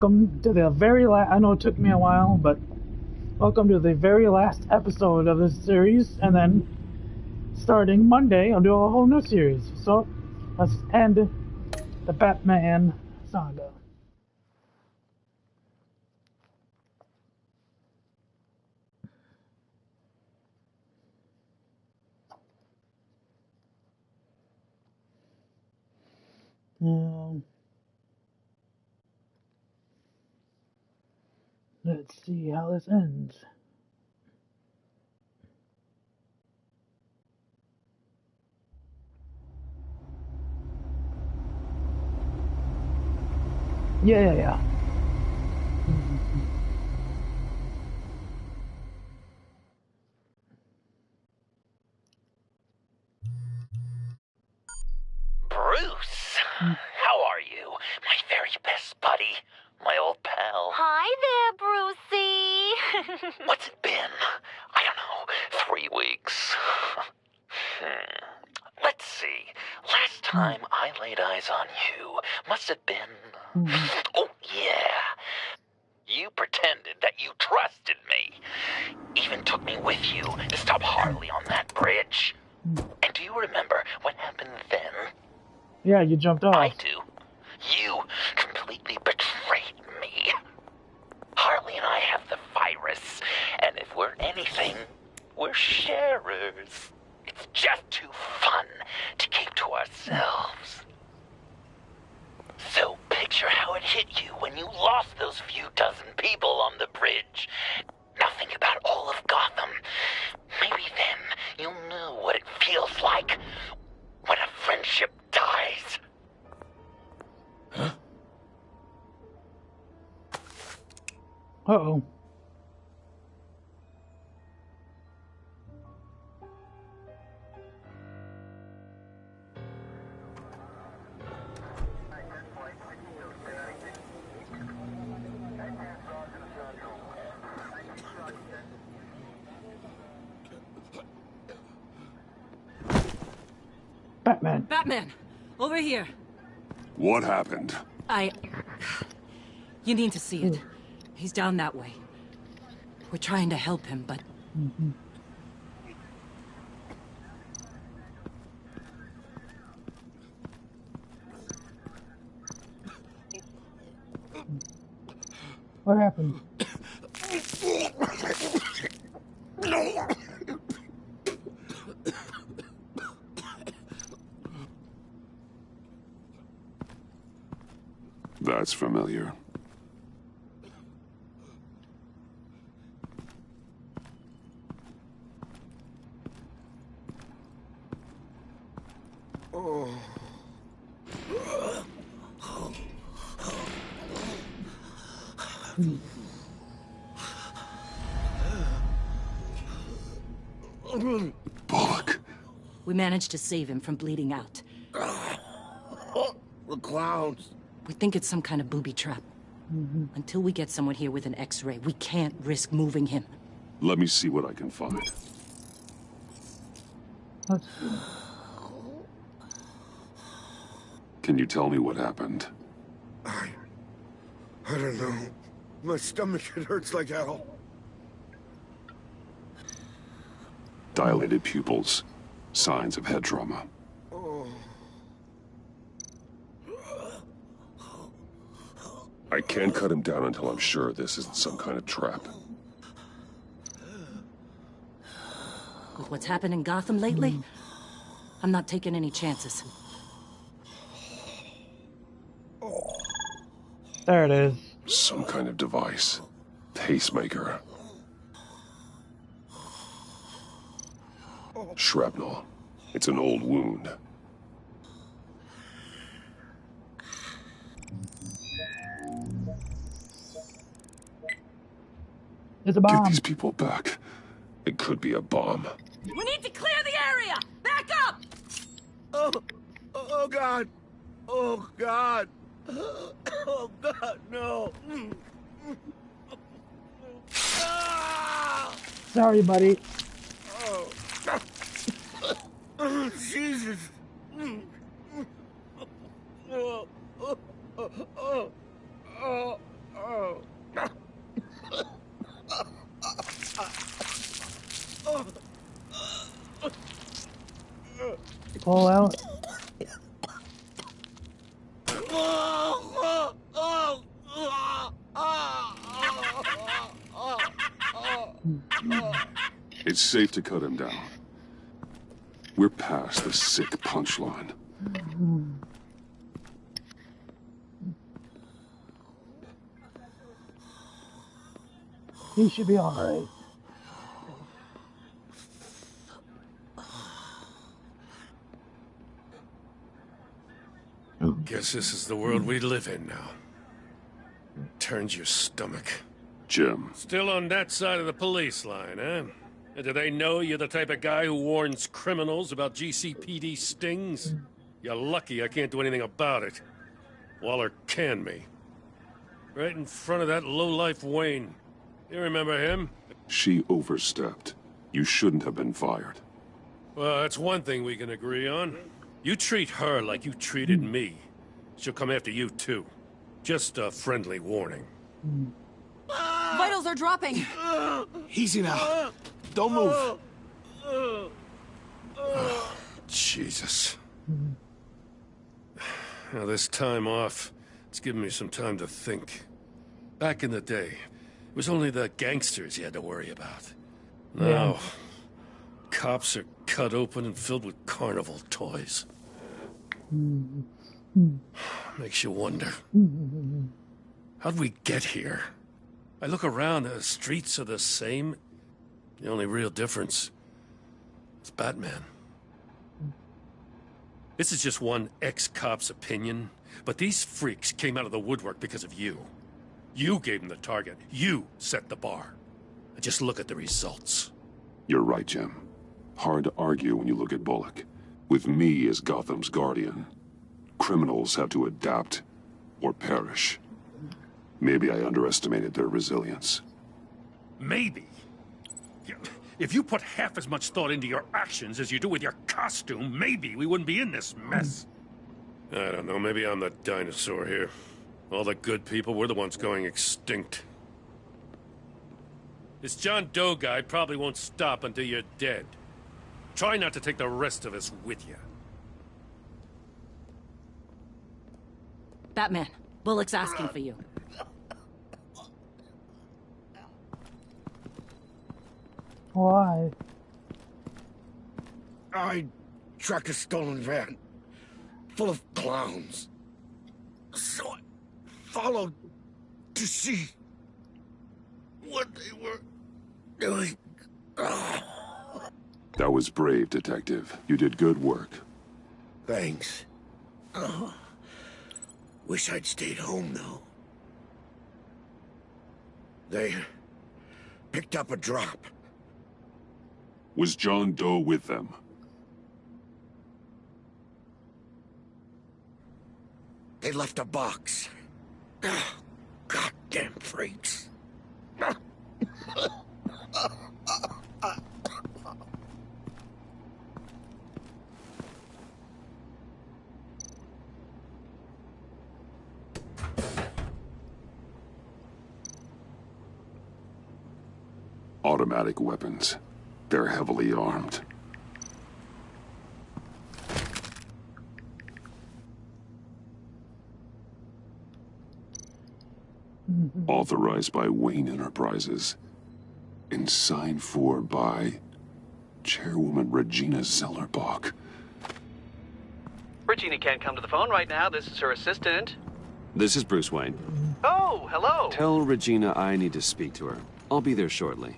Welcome to the very last. I know it took me a while, but welcome to the very last episode of this series. And then starting Monday, I'll do a whole new series. So let's end the Batman saga. Um, let's see how this ends. Yeah. Bruce, how are you? My very best buddy, my old pal. Hi there, Brucey. What's it been? I don't know, 3 weeks. Let's see. Last time I laid eyes on you must have been... Oh, yeah. You pretended that you trusted me. Even took me with you to stop Harley on that bridge. And do you remember what happened then? Yeah, you jumped off. I do. You completely betrayed me. Harley and I have the virus, and if we're anything, we're sharers. It's just too fun to keep to ourselves. So picture how it hit you when you lost those few dozen people on the bridge. Now think about all of Gotham. Maybe then you'll know what it feels like when a friendship dies. Huh? Uh-oh. Batman. Batman! Over here! What happened? You need to see it. He's down that way. We're trying to help him, but... What happened? That's familiar. Bullock. we managed to save him from bleeding out. The clowns. We think it's some kind of booby trap. Until we get someone here with an X-ray, we can't risk moving him. Let me see what I can find. Let's see. Can you tell me what happened? I don't know. My stomach, it hurts like hell. Dilated pupils. Signs of head trauma. I can't cut him down until I'm sure this isn't some kind of trap. With what's happened in Gotham lately, I'm not taking any chances. There it is. Some kind of device. Pacemaker. Shrapnel. It's an old wound. It's a Get bomb. these people back. It could be a bomb. We need to clear the area! Back up! Oh God. Oh God. Oh God, no. Ah! Sorry, buddy. Oh, Jesus. Oh, oh, oh, oh, pull out. It's safe to cut him down. We're past the sick punchline. He should be alright. Guess this is the world we live in now. Turns your stomach. Jim, Still on that side of the police line, eh? And do they know you're the type of guy who warns criminals about GCPD stings? You're lucky I can't do anything about it. Waller canned me. Right in front of that lowlife Wayne. You remember him? she overstepped. You shouldn't have been fired. Well, that's one thing we can agree on. You treat her like you treated me. She'll come after you, too. Just a friendly warning. Vitals are dropping. Easy now. Don't move. Jesus. Now, this time off, it's given me some time to think. Back in the day, it was only the gangsters you had to worry about. Now, cops are cut open and filled with carnival toys. Makes you wonder. How'd we get here? I look around, the streets are the same. The only real difference is Batman. This is just one ex-cop's opinion, but these freaks came out of the woodwork because of you. You gave them the target. You set the bar. And just look at the results. You're right, Jim. Hard to argue when you look at Bullock. With me as Gotham's guardian, criminals have to adapt or perish. Maybe I underestimated their resilience. Maybe. If you put half as much thought into your actions as you do with your costume, maybe we wouldn't be in this mess. I don't know, maybe I'm the dinosaur here. All the good people, we're the ones going extinct. This John Doe guy probably won't stop until you're dead. Try not to take the rest of us with you. Batman, Bullock's asking for you. Why? I tracked a stolen van full of clowns. So I followed to see what they were doing. That was brave, Detective. You did good work. Thanks. Wish I'd stayed home, though. They picked up a drop. Was John Doe with them? They left a box. Goddamn freaks. Automatic weapons. They're heavily armed. Authorized by Wayne Enterprises. And signed for by Chairwoman Regina Zellerbach. Regina can't come to the phone right now. This is her assistant. This is Bruce Wayne. Oh, hello. Tell Regina I need to speak to her. I'll be there shortly.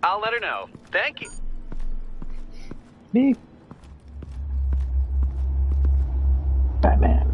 I'll let her know. Thank you. Me? Batman.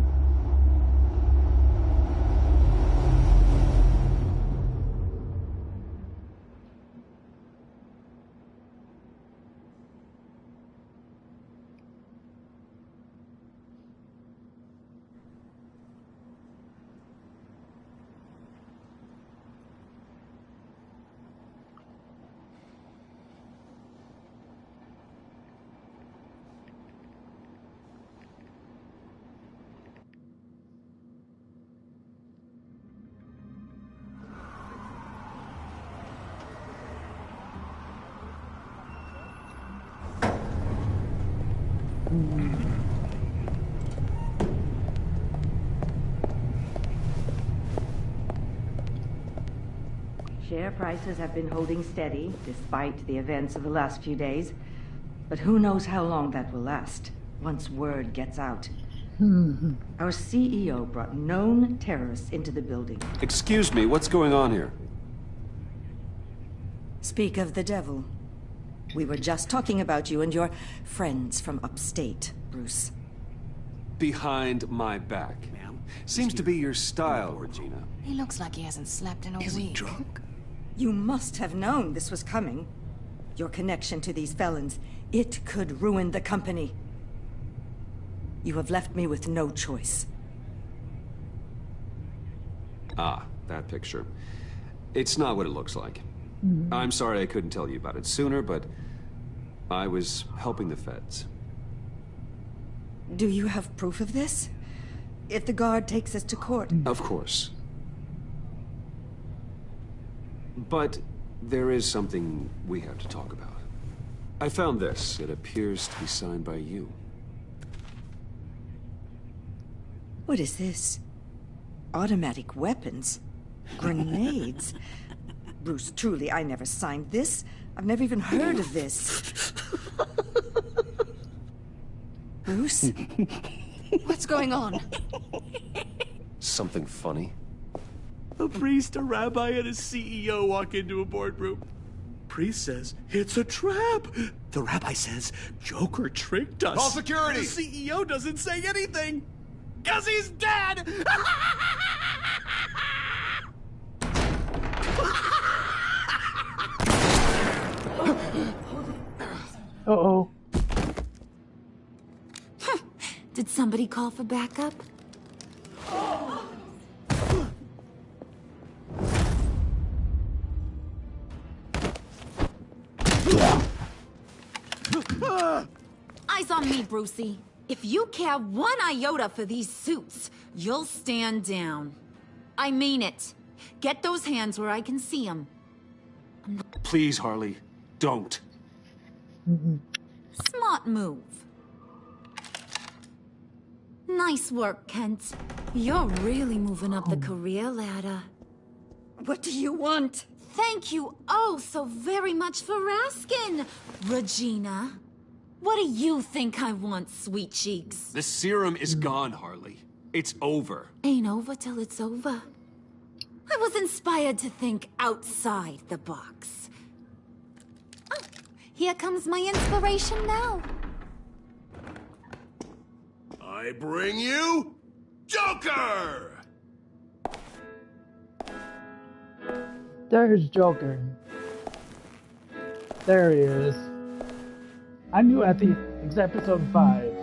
Share prices have been holding steady, despite the events of the last few days. But who knows how long that will last, once word gets out. Our CEO brought known terrorists into the building. Excuse me, what's going on here? Speak of the devil. We were just talking about you and your friends from upstate, Bruce. Behind my back. Seems to be your style, Regina. He looks like he hasn't slept in a week. Is he drunk? You must have known this was coming. Your connection to these felons, it could ruin the company. You have left me with no choice. Ah, that picture. It's not what it looks like. I'm sorry I couldn't tell you about it sooner, but I was helping the feds. Do you have proof of this? If the guard takes us to court? Of course. But there is something we have to talk about. I found this. It appears to be signed by you. What is this? Automatic weapons? Grenades? Bruce, truly, I never signed this. I've never even heard of this. Bruce? What's going on? Something funny? A priest, a rabbi, and a CEO walk into a boardroom. Priest says, it's a trap. The rabbi says, Joker tricked us. Call security! The CEO doesn't say anything. 'Cause he's dead! Uh-oh. Did somebody call for backup? Eyes on me, Brucey. If you care one iota for these suits, you'll stand down. I mean it. Get those hands where I can see them. Please, Harley, don't. Smart move. Nice work, Kent. You're really moving up the career ladder. What do you want? Thank you oh so very much for asking, Regina. What do you think I want, sweet cheeks? The serum is gone, Harley. It's over. Ain't over till it's over. I was inspired to think outside the box. Oh, here comes my inspiration now. I bring you Joker! There's Joker. There he is. I knew at the episode 5.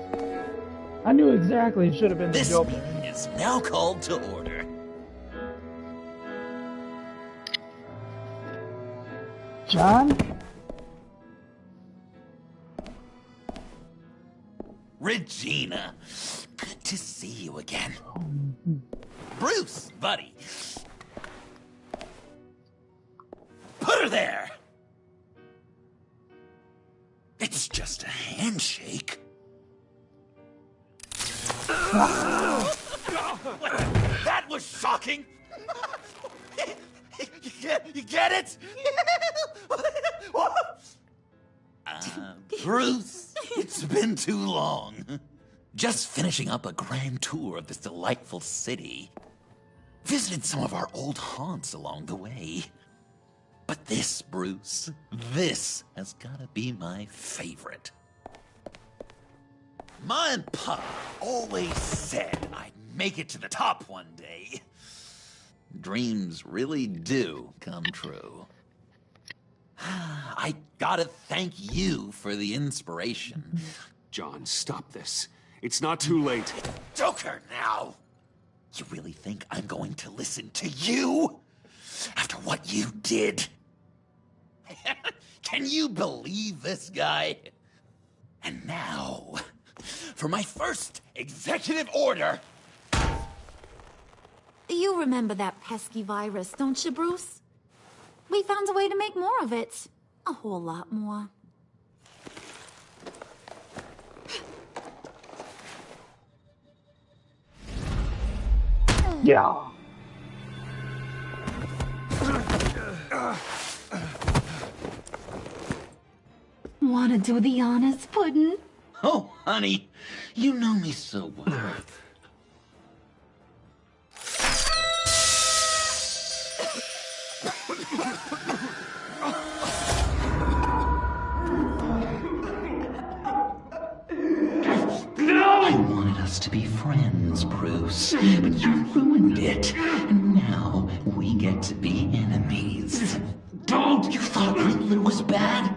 I knew exactly it should have been the Joker. This meeting is now called to order. John? Regina, good to see you again. Bruce, buddy. Put her there! It's just a handshake. That was shocking! You get it? Bruce, it's been too long. Just finishing up a grand tour of this delightful city. Visited some of our old haunts along the way. But this, Bruce, this has gotta be my favorite. Ma and Pa always said I'd make it to the top one day. Dreams really do come true. I gotta thank you for the inspiration. John, stop this. It's not too late. Joker now! You really think I'm going to listen to you? After what you did? Can you believe this guy? And now, for my first executive order. You remember that pesky virus, don't you, Bruce? We found a way to make more of it. A whole lot more. Yeah. Want to do the honors, Puddin'? Oh, honey, you know me so well. I wanted us to be friends, Bruce, but you ruined it. And now we get to be enemies. Don't! You thought Riddler was bad?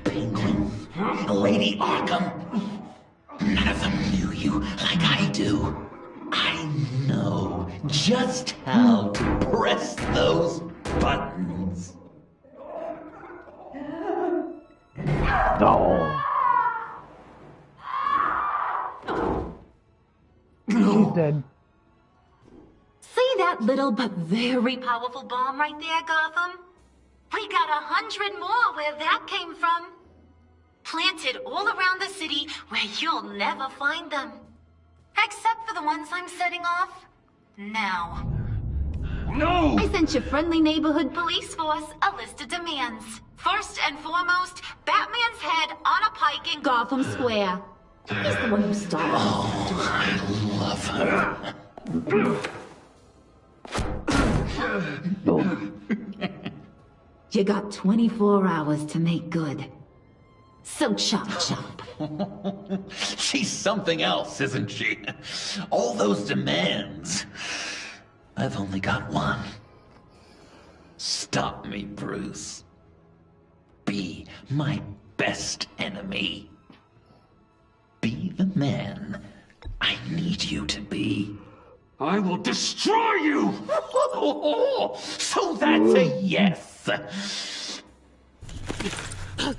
Penguin, Lady Arkham. None of them knew you like I do. I know just how to press those buttons. No. She's dead. See that little but very powerful bomb right there, Gotham? We got 100 more where that came from. Planted all around the city where you'll never find them. Except for the ones I'm setting off now. No! I sent your friendly neighborhood police force a list of demands. First and foremost, Batman's head on a pike in Gotham Square. He's the one who started. Oh, I love her. You got 24 hours to make good. So chop chop. She's something else, isn't she? All those demands. I've only got one. Stop me, Bruce. Be my best enemy. Be the man I need you to be. I will destroy you! So that's a yes.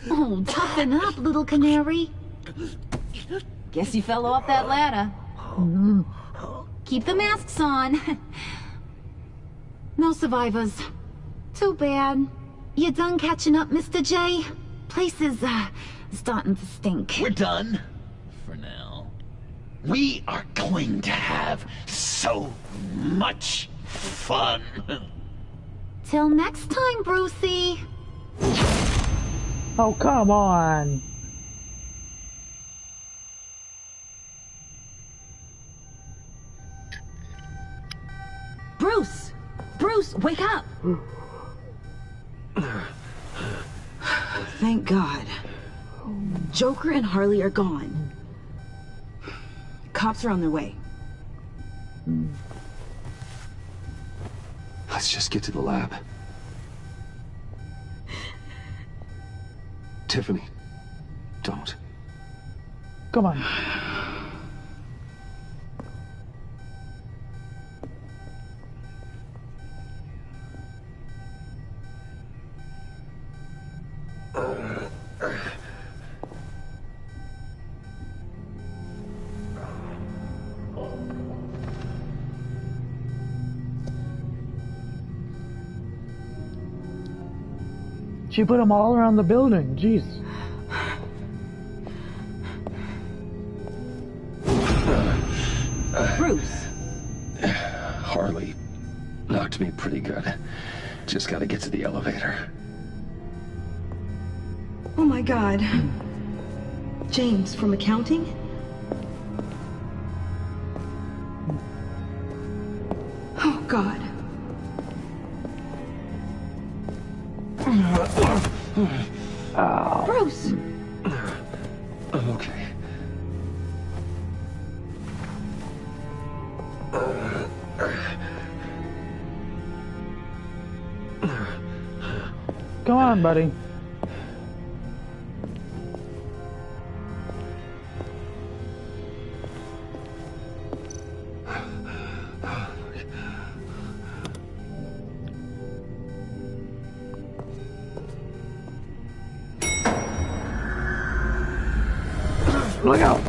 Oh, toughen up, little canary. Guess you fell off that ladder. Keep the masks on. No survivors. Too bad. You done catching up, Mr. J? Place is, starting to stink. We're done. For now. We are going to have so much fun. Till next time, Brucey. Oh, come on. Bruce! Bruce, wake up! Thank God. Joker and Harley are gone. Cops are on their way. Let's just get to the lab. Tiffany, don't. Come on. She put them all around the building. Jeez. Bruce. Harley knocked me pretty good. Just gotta get to the elevator. Oh my God. James from accounting? Oh God. Bruce! I'm okay. Come on, buddy. Look out!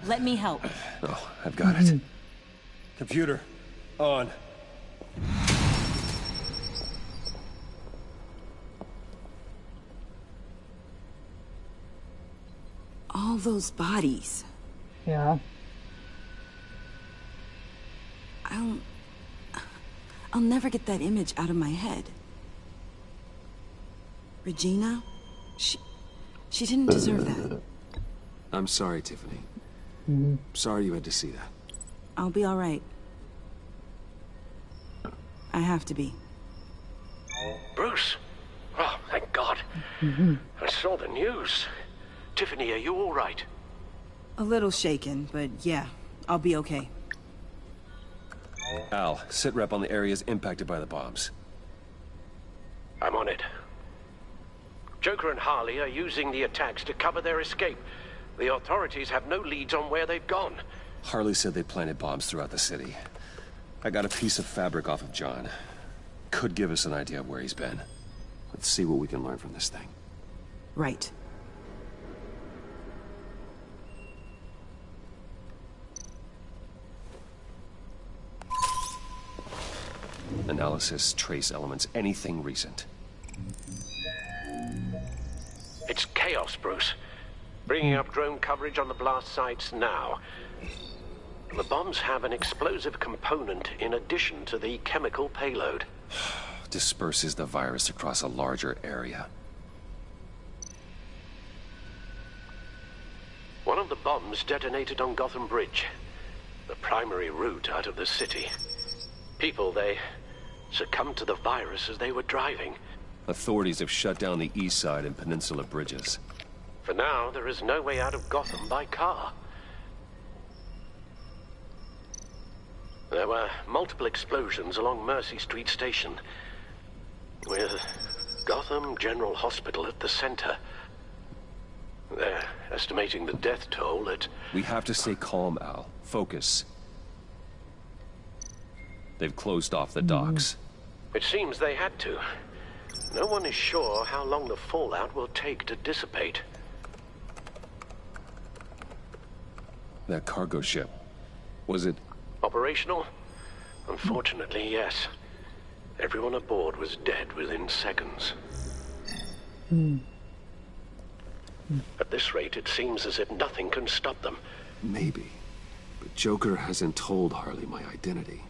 Let me help. Oh, I've got it. Computer, on. All those bodies. Yeah. I'll never get that image out of my head. Regina? She didn't deserve that. I'm sorry, Tiffany. Sorry you had to see that. I'll be all right. I have to be. Bruce! Oh, thank God. I saw the news. Tiffany, are you all right? A little shaken, but yeah, I'll be okay. Al, sit rep on the areas impacted by the bombs. I'm on it. Joker and Harley are using the attacks to cover their escape. The authorities have no leads on where they've gone. Harley said they planted bombs throughout the city. I got a piece of fabric off of John. Could give us an idea of where he's been. Let's see what we can learn from this thing. Right. Analysis, trace elements, anything recent. It's chaos, Bruce. Bringing up drone coverage on the blast sites now. The bombs have an explosive component in addition to the chemical payload. Disperses the virus across a larger area. One of the bombs detonated on Gotham Bridge, the primary route out of the city. People, they succumbed to the virus as they were driving. Authorities have shut down the east side and peninsula bridges. For now, there is no way out of Gotham by car. There were multiple explosions along Mercy Street Station, with Gotham General Hospital at the center. They're estimating the death toll at... We have to stay calm, Al. Focus. They've closed off the docks. It seems they had to. No one is sure how long the fallout will take to dissipate. That cargo ship, was it... Operational? Unfortunately, yes. Everyone aboard was dead within seconds. At this rate, it seems as if nothing can stop them. Maybe. But Joker hasn't told Harley my identity.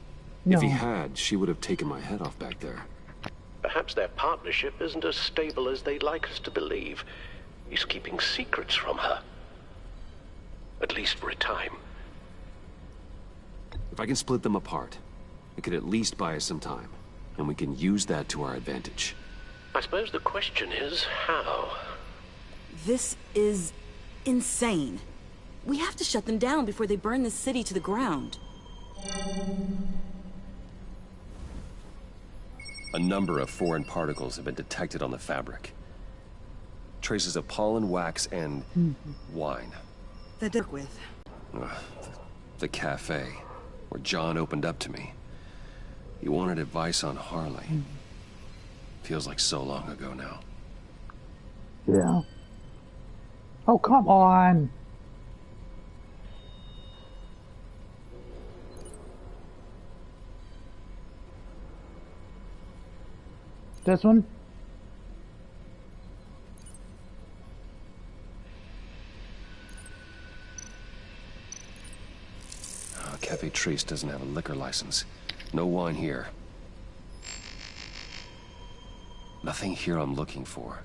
No. If he had, she would have taken my head off back there. Perhaps their partnership isn't as stable as they'd like us to believe. He's keeping secrets from her. At least for a time. If I can split them apart, it could at least buy us some time. And we can use that to our advantage. I suppose the question is, how? This is insane. We have to shut them down before they burn the city to the ground. A number of foreign particles have been detected on the fabric. Traces of pollen, wax, and wine. That to work with. The cafe, where John opened up to me. He wanted advice on Harley. Feels like so long ago now. Yeah. Oh, come on. This one? Cafe Trace doesn't have a liquor license. No wine here. Nothing here I'm looking for.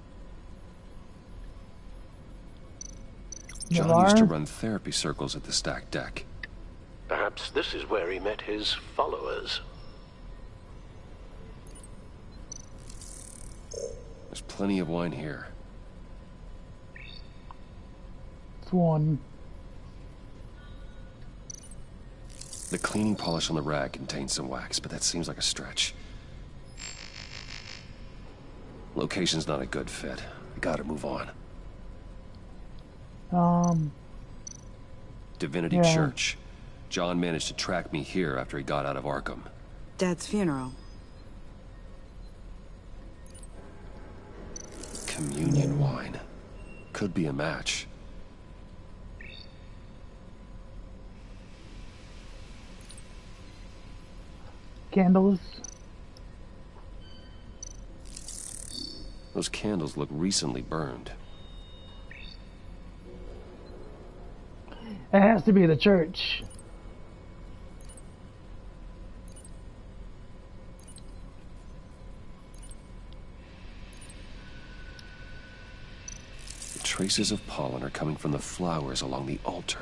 John used to run therapy circles at the stacked deck. Perhaps this is where he met his followers. There's plenty of wine here. It's one. The cleaning polish on the rag contains some wax, but that seems like a stretch. Location's not a good fit. I gotta move on. Divinity Church. John managed to track me here after he got out of Arkham. Dad's funeral. Communion wine. Could be a match. Candles. Those candles look recently burned. It has to be the church. The traces of pollen are coming from the flowers along the altar.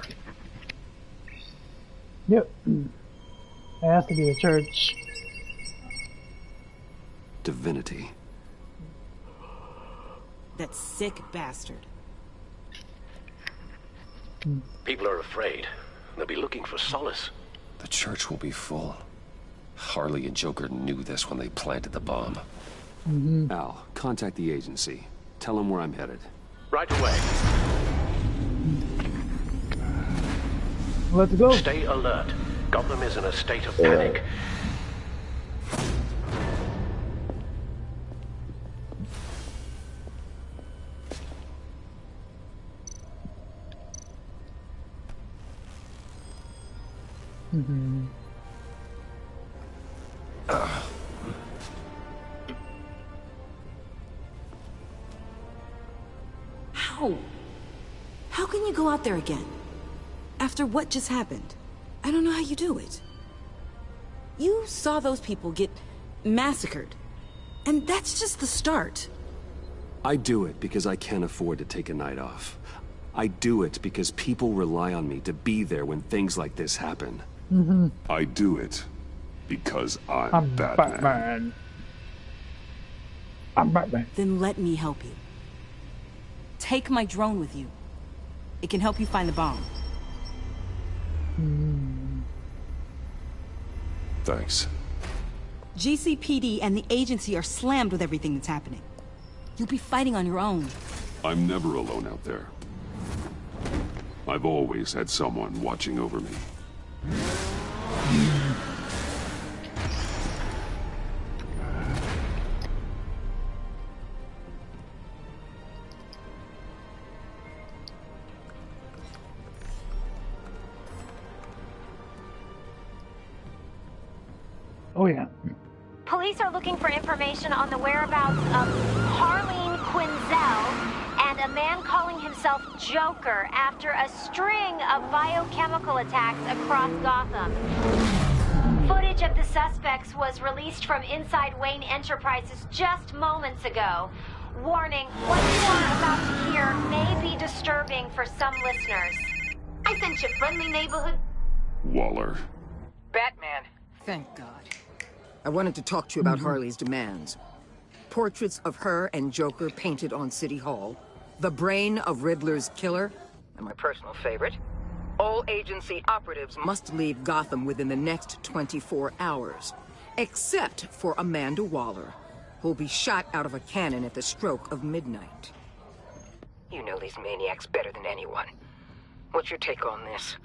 Yep. It has to be the church. Divinity. That sick bastard. People are afraid. They'll be looking for solace. The church will be full. Harley and Joker knew this when they planted the bomb. Al, contact the agency. Tell them where I'm headed. Right away. Let's go. Stay alert. Gotham is in a state of panic. How can you go out there again? After what just happened? I don't know how you do it. You saw those people get massacred. And that's just the start. I do it because I can't afford to take a night off. I do it because people rely on me to be there when things like this happen. I do it because I'm Batman. I'm Batman. Then let me help you. Take my drone with you. It can help you find the bomb. Thanks. GCPD and the agency are slammed with everything that's happening. You'll be fighting on your own. I'm never alone out there. I've always had someone watching over me. Oh yeah. Police are looking for information on the whereabouts of Harleen Quinzel and a man calling himself Joker after a string of biochemical attacks across Gotham. Footage of the suspects was released from inside Wayne Enterprises just moments ago. Warning, what you are about to hear may be disturbing for some listeners. I sent you friendly neighborhood... Waller. Batman. Thank God. I wanted to talk to you about Harley's demands. Portraits of her and Joker painted on City Hall. The brain of Riddler's killer. And my personal favorite. All agency operatives must leave Gotham within the next 24 hours. Except for Amanda Waller, who'll be shot out of a cannon at the stroke of midnight. You know these maniacs better than anyone. What's your take on this?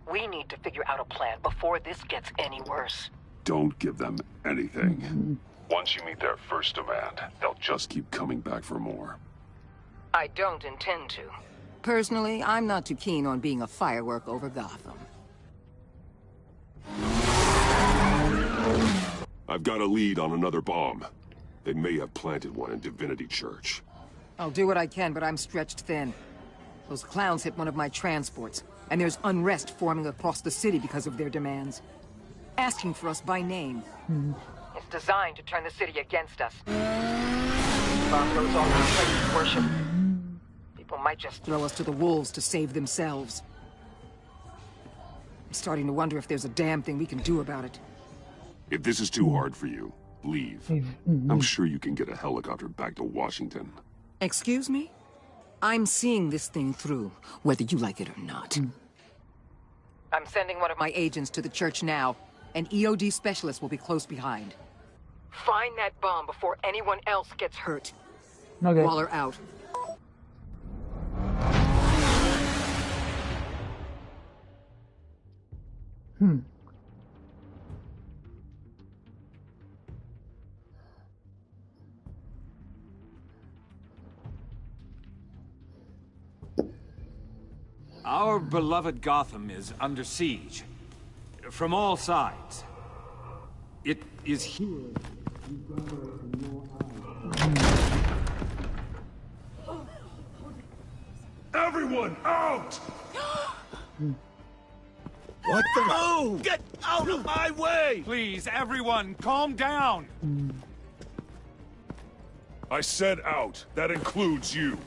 We need to figure out a plan before this gets any worse. Don't give them anything. Once you meet their first demand, they'll just keep coming back for more. I don't intend to. Personally, I'm not too keen on being a firework over Gotham. I've got a lead on another bomb. They may have planted one in Divinity Church. I'll do what I can, but I'm stretched thin. Those clowns hit one of my transports, and there's unrest forming across the city because of their demands. Asking for us by name. It's designed to turn the city against us. Bomb goes off in places worship. People might just throw us to the wolves to save themselves. I'm starting to wonder if there's a damn thing we can do about it. If this is too hard for you, leave. I'm sure you can get a helicopter back to Washington. Excuse me? I'm seeing this thing through, whether you like it or not. I'm sending one of my agents to the church now. An EOD specialist will be close behind. Find that bomb before anyone else gets hurt. Okay. Waller out. Our beloved Gotham is under siege. From all sides. It is here. Everyone out! What the? Move! Get out of my way! Please, everyone, calm down. I said out. That includes you.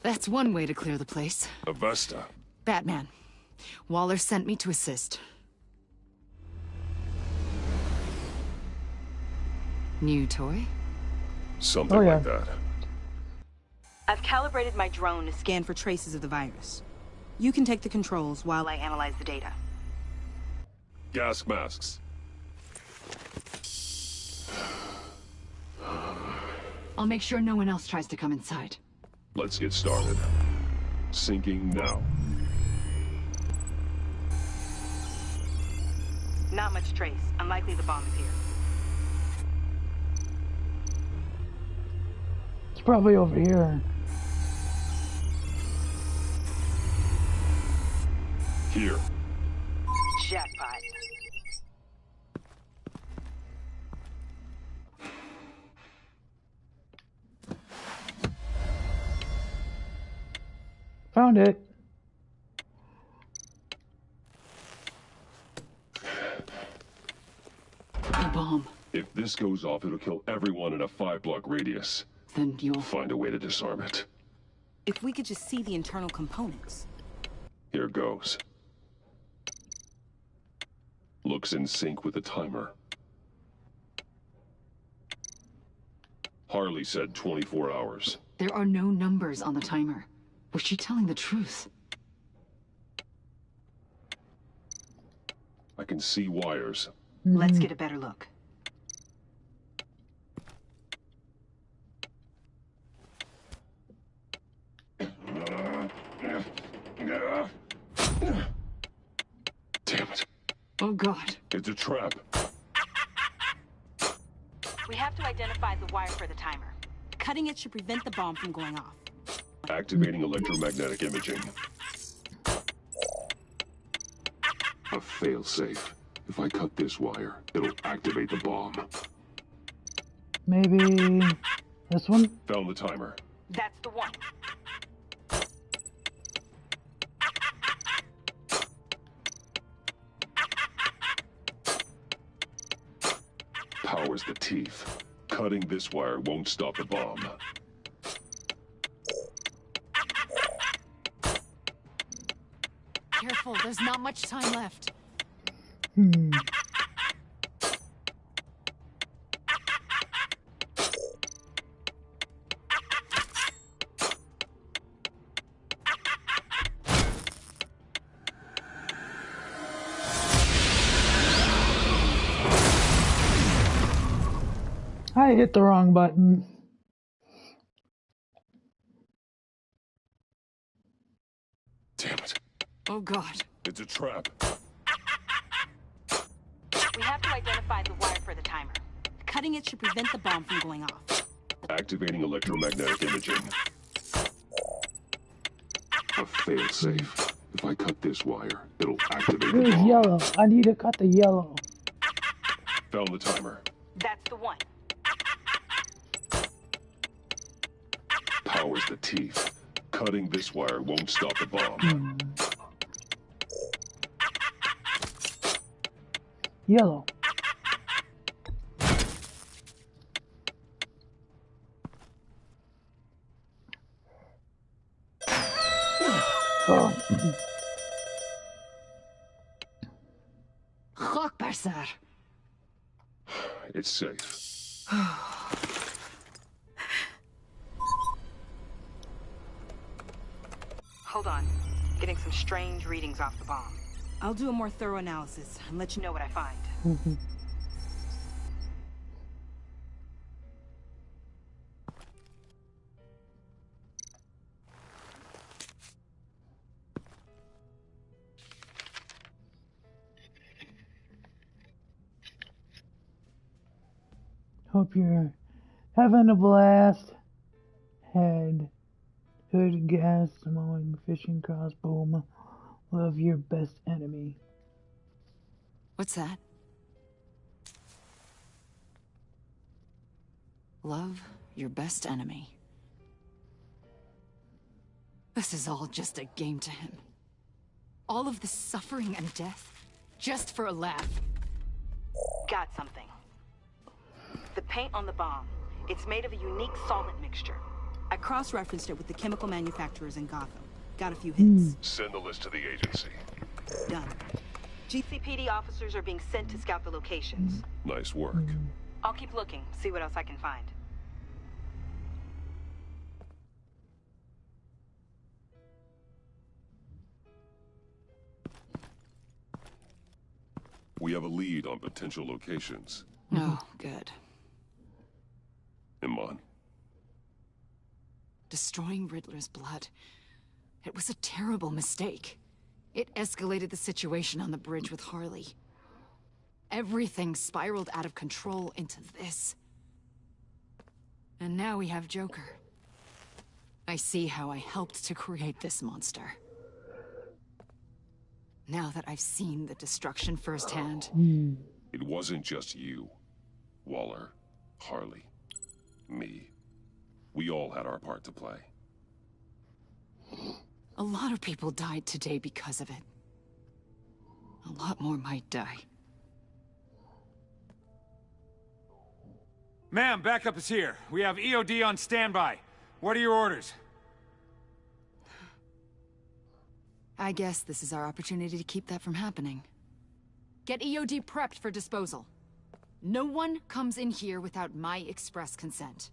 That's one way to clear the place. Avesta. Batman. Waller sent me to assist. New toy? Something like that. I've calibrated my drone to scan for traces of the virus. You can take the controls while I analyze the data. Gas masks. I'll make sure no one else tries to come inside. Let's get started. Syncing now. Not much trace. Unlikely the bomb is here. It's probably over here. Here. Jackpot. Found it. The bomb. If this goes off, it'll kill everyone in a 5-block radius. Then you'll find a way to disarm it. If we could just see the internal components. Here goes. Looks in sync with the timer. Harley said 24 hours. There are no numbers on the timer. Was she telling the truth? I can see wires. Let's get a better look. Damn it. Oh God. It's a trap. We have to identify the wire for the timer. Cutting it should prevent the bomb from going off. Activating electromagnetic imaging. A failsafe. If I cut this wire, it'll activate the bomb. Maybe this one? Found the timer. That's the one. Powers the teeth. Cutting this wire won't stop the bomb. Careful, there's not much time left. I hit the wrong button. Damn it. Oh God. It's a trap. We have to identify the wire for the timer. Cutting it should prevent the bomb from going off. Activating electromagnetic imaging. A failsafe. If I cut this wire, it'll activate the Where's bomb. yellow? I need to cut the yellow. Found the timer. That's the one. Powers the teeth. Cutting this wire won't stop the bomb. Yellow. Oh. Rockbasser. It's safe. Hold on. Getting some strange readings off the bomb. I'll do a more thorough analysis and let you know what I find. Hope you're having a blast. Head. Hood, gas, mowing, fishing, crossbow. Love your best enemy. What's that? Love your best enemy. This is all just a game to him. All of this suffering and death, just for a laugh. Got something. The paint on the bomb. It's made of a unique solvent mixture. I cross-referenced it with the chemical manufacturers in Gotham. Got a few hits. Send the list to the agency. Done. GCPD officers are being sent to scout the locations. Nice work. I'll keep looking, see what else I can find. We have a lead on potential locations. Oh, good. Iman. Destroying Riddler's blood. It was a terrible mistake. It escalated the situation on the bridge with Harley. Everything spiraled out of control into this. And now we have Joker. I see how I helped to create this monster. Now that I've seen the destruction firsthand... It wasn't just you. Waller, Harley, me. We all had our part to play. A lot of people died today because of it. A lot more might die. Ma'am, backup is here. We have EOD on standby. What are your orders? I guess this is our opportunity to keep that from happening. Get EOD prepped for disposal. No one comes in here without my express consent.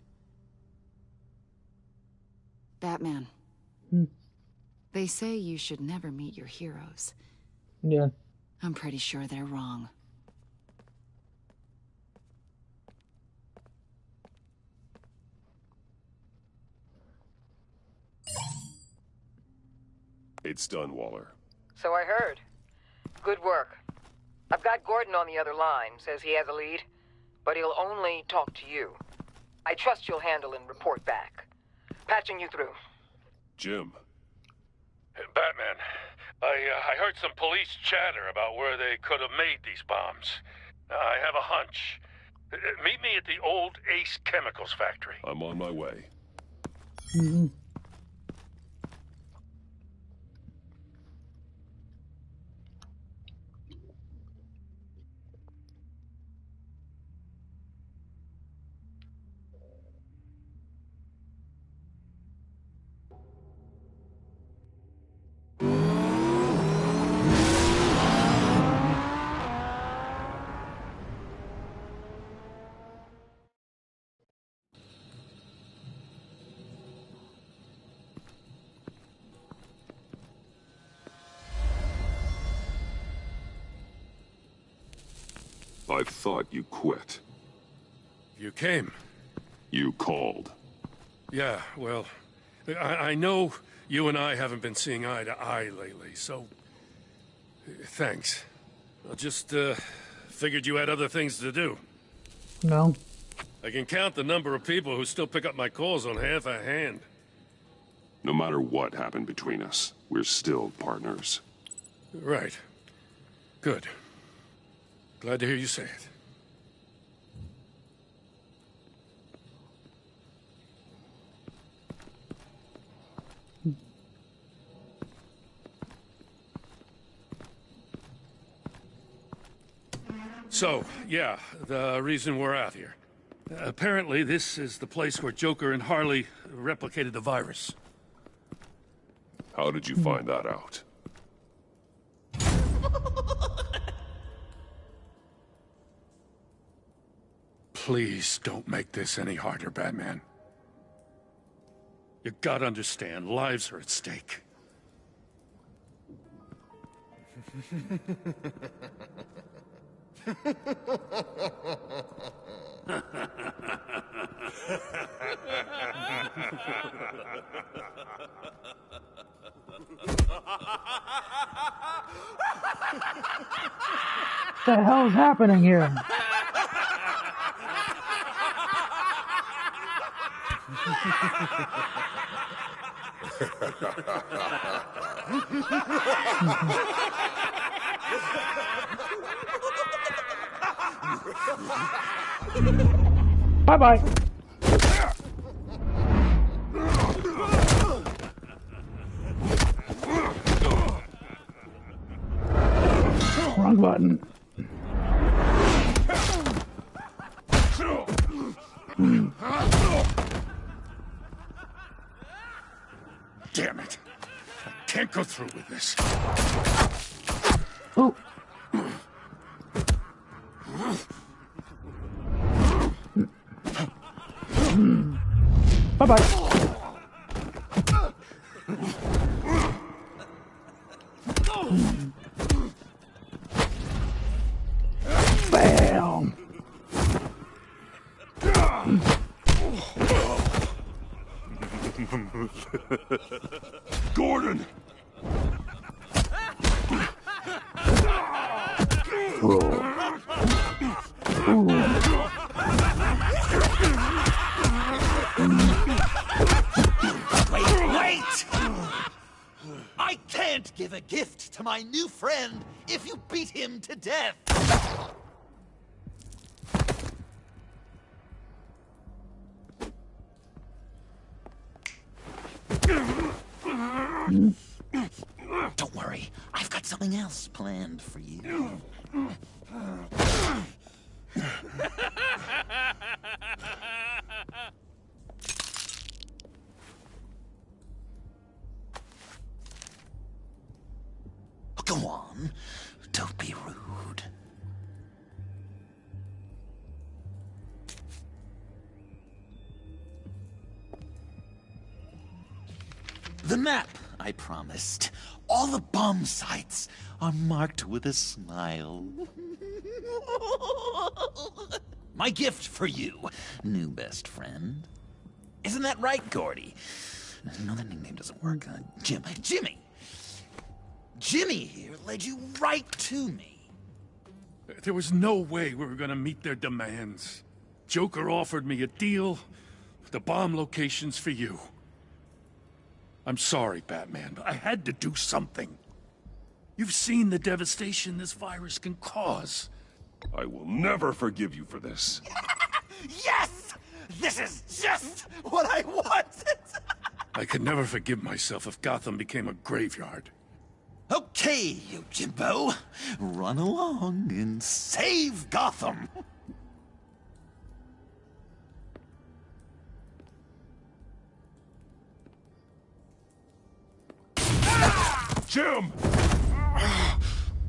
Batman. They say you should never meet your heroes. Yeah. I'm pretty sure they're wrong. It's done, Waller. So I heard. Good work. I've got Gordon on the other line. Says he has a lead, but he'll only talk to you. I trust you'll handle and report back. Patching you through. Jim. Batman, I heard some police chatter about where they could have made these bombs. I have a hunch. Meet me at the old Ace Chemicals factory. I'm on my way. I thought you quit. You came. You called. Yeah, well, I know you and I haven't been seeing eye to eye lately, so... thanks. I just, figured you had other things to do. No. I can count the number of people who still pick up my calls on half a hand. No matter what happened between us, we're still partners. Right. Good. Glad to hear you say it. So, yeah, the reason we're out here. Apparently, this is the place where Joker and Harley replicated the virus. How did you find that out? Please don't make this any harder, Batman. You gotta understand, lives are at stake. What the hell is happening here? Bye-bye. Wrong button. Damn it. I can't go through with this. Oh. Bye-bye. Bam. Gordon! Wait! I can't give a gift to my new friend if you beat him to death! Don't worry, I've got something else planned for you. Go on, don't be rude. The map I promised. All the bomb sites are marked with a smile. My gift for you, new best friend. Isn't that right, Gordy? No, that nickname doesn't work. Jimmy! Jimmy here led you right to me. There was no way we were gonna meet their demands. Joker offered me a deal. The bomb location's for you. I'm sorry, Batman, but I had to do something. You've seen the devastation this virus can cause. I will never forgive you for this. Yes! This is just what I wanted! I could never forgive myself if Gotham became a graveyard. Okay, you Jimbo. Run along and save Gotham. Jim!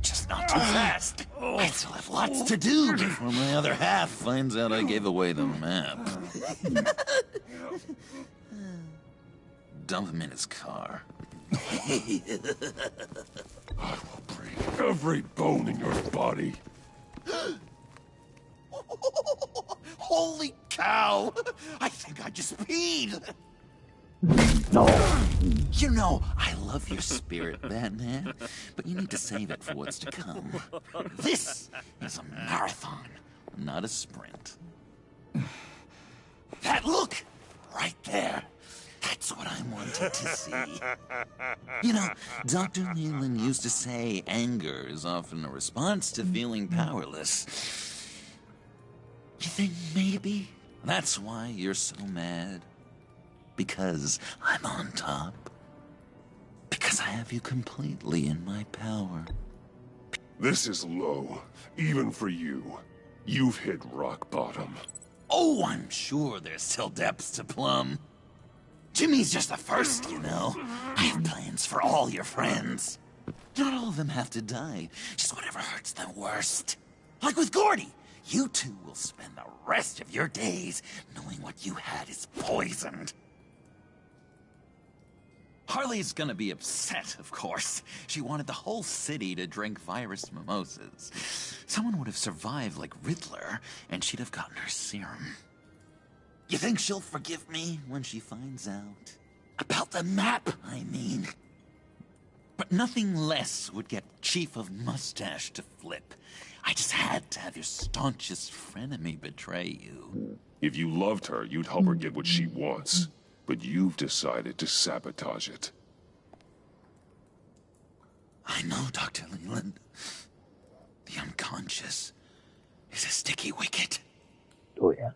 Just not too fast. I still have lots to do before my other half finds out I gave away the map. Dump him in his car. I will break every bone in your body. Holy cow! I think I just peed! No. You know, I love your spirit, Batman, but you need to save it for what's to come. This is a marathon, not a sprint. That look! Right there. That's what I wanted to see. You know, Dr. Nealon used to say anger is often a response to feeling powerless. You think maybe that's why you're so mad? Because I'm on top? Because I have you completely in my power? This is low, even for you. You've hit rock bottom. Oh, I'm sure there's still depths to plumb. Jimmy's just the first, you know. I have plans for all your friends. Not all of them have to die, just whatever hurts them worst. Like with Gordy, you two will spend the rest of your days knowing what you had is poisoned. Harley's gonna be upset, of course. She wanted the whole city to drink virus mimosas. Someone would have survived like Riddler, and she'd have gotten her serum. You think she'll forgive me when she finds out? About the map, I mean. But nothing less would get Chief of Mustache to flip. I just had to have your staunchest frenemy betray you. If you loved her, you'd help her get what she wants. But you've decided to sabotage it. I know, Dr. Leland. The unconscious is a sticky wicket. Oh, yeah.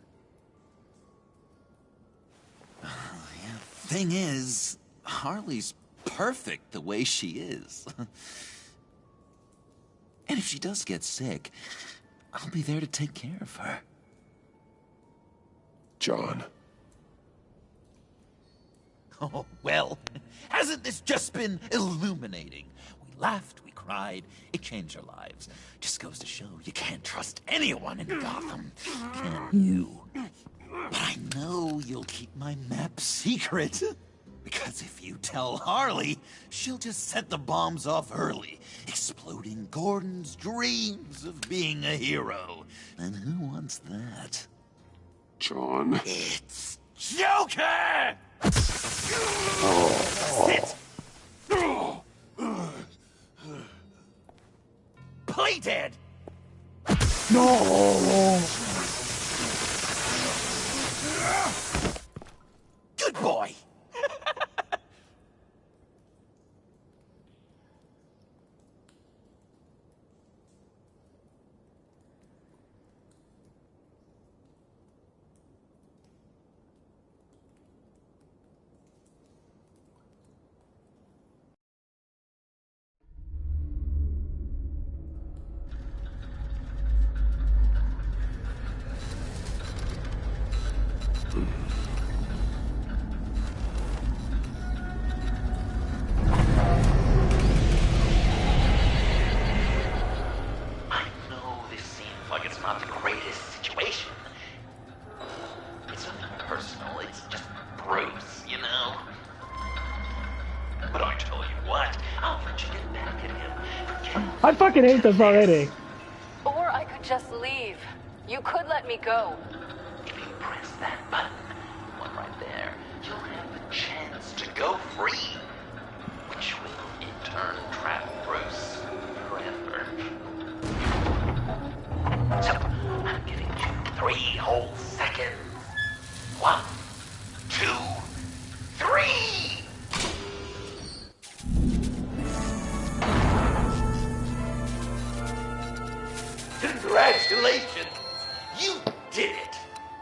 Thing is, Harley's perfect the way she is. And if she does get sick, I'll be there to take care of her. John. Oh, well, hasn't this just been illuminating? We laughed, we cried, it changed our lives. Just goes to show you can't trust anyone in Gotham, can you? But I know you'll keep my map secret. Because if you tell Harley, she'll just set the bombs off early, exploding Gordon's dreams of being a hero. And who wants that? John. It's Joker! Sit! Play dead! No! Good boy! I fucking hate this already. Or I could just leave. You could let me go. If you press that button, one right there, you'll have the chance to go free. Which will in turn trap Bruce forever. So, I'm giving you 3 whole seconds. 1, 2, 3! Congratulations! You did it!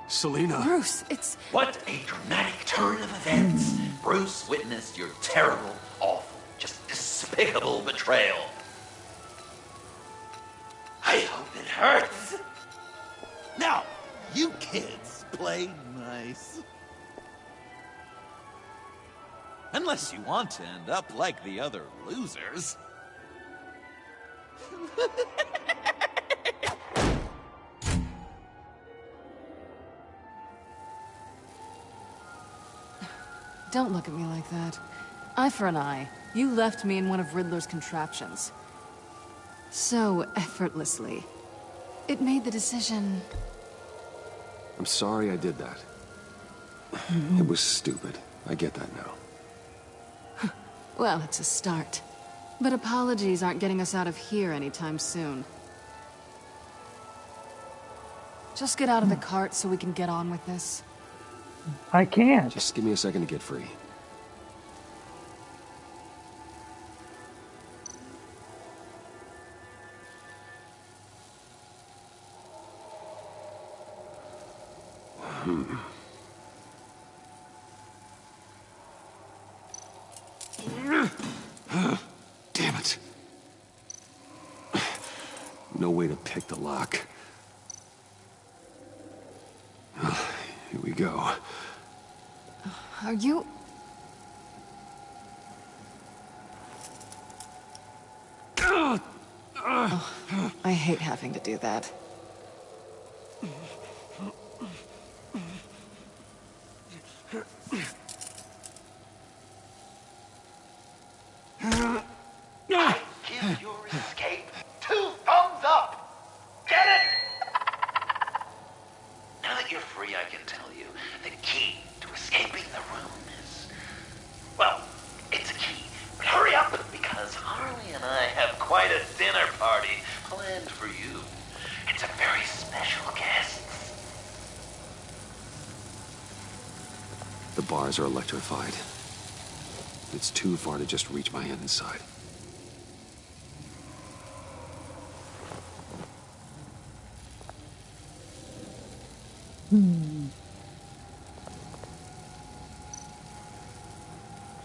Selina. Bruce, it's... What a dramatic turn of events. Bruce witnessed your terrible, awful, just despicable betrayal. I hope it hurts. Now, you kids play nice. Unless you want to end up like the other losers. Don't look at me like that. Eye for an eye. You left me in one of Riddler's contraptions. So effortlessly. It made the decision... I'm sorry I did that. It was stupid. I get that now. Well, it's a start. But apologies aren't getting us out of here anytime soon. Just get out of the cart so we can get on with this. I can't. Just give me a second to get free. Damn it. No way to pick the lock. Here we go. Are you... Oh, I hate having to do that. I give your escape 2 thumbs up! Get it? Now that you're free, I can tell you the key to escaping the room is... Well, it's a key. But hurry up, because Harley and I have quite a dinner party planned for you. It's a bars are electrified. It's too far to just reach my hand inside.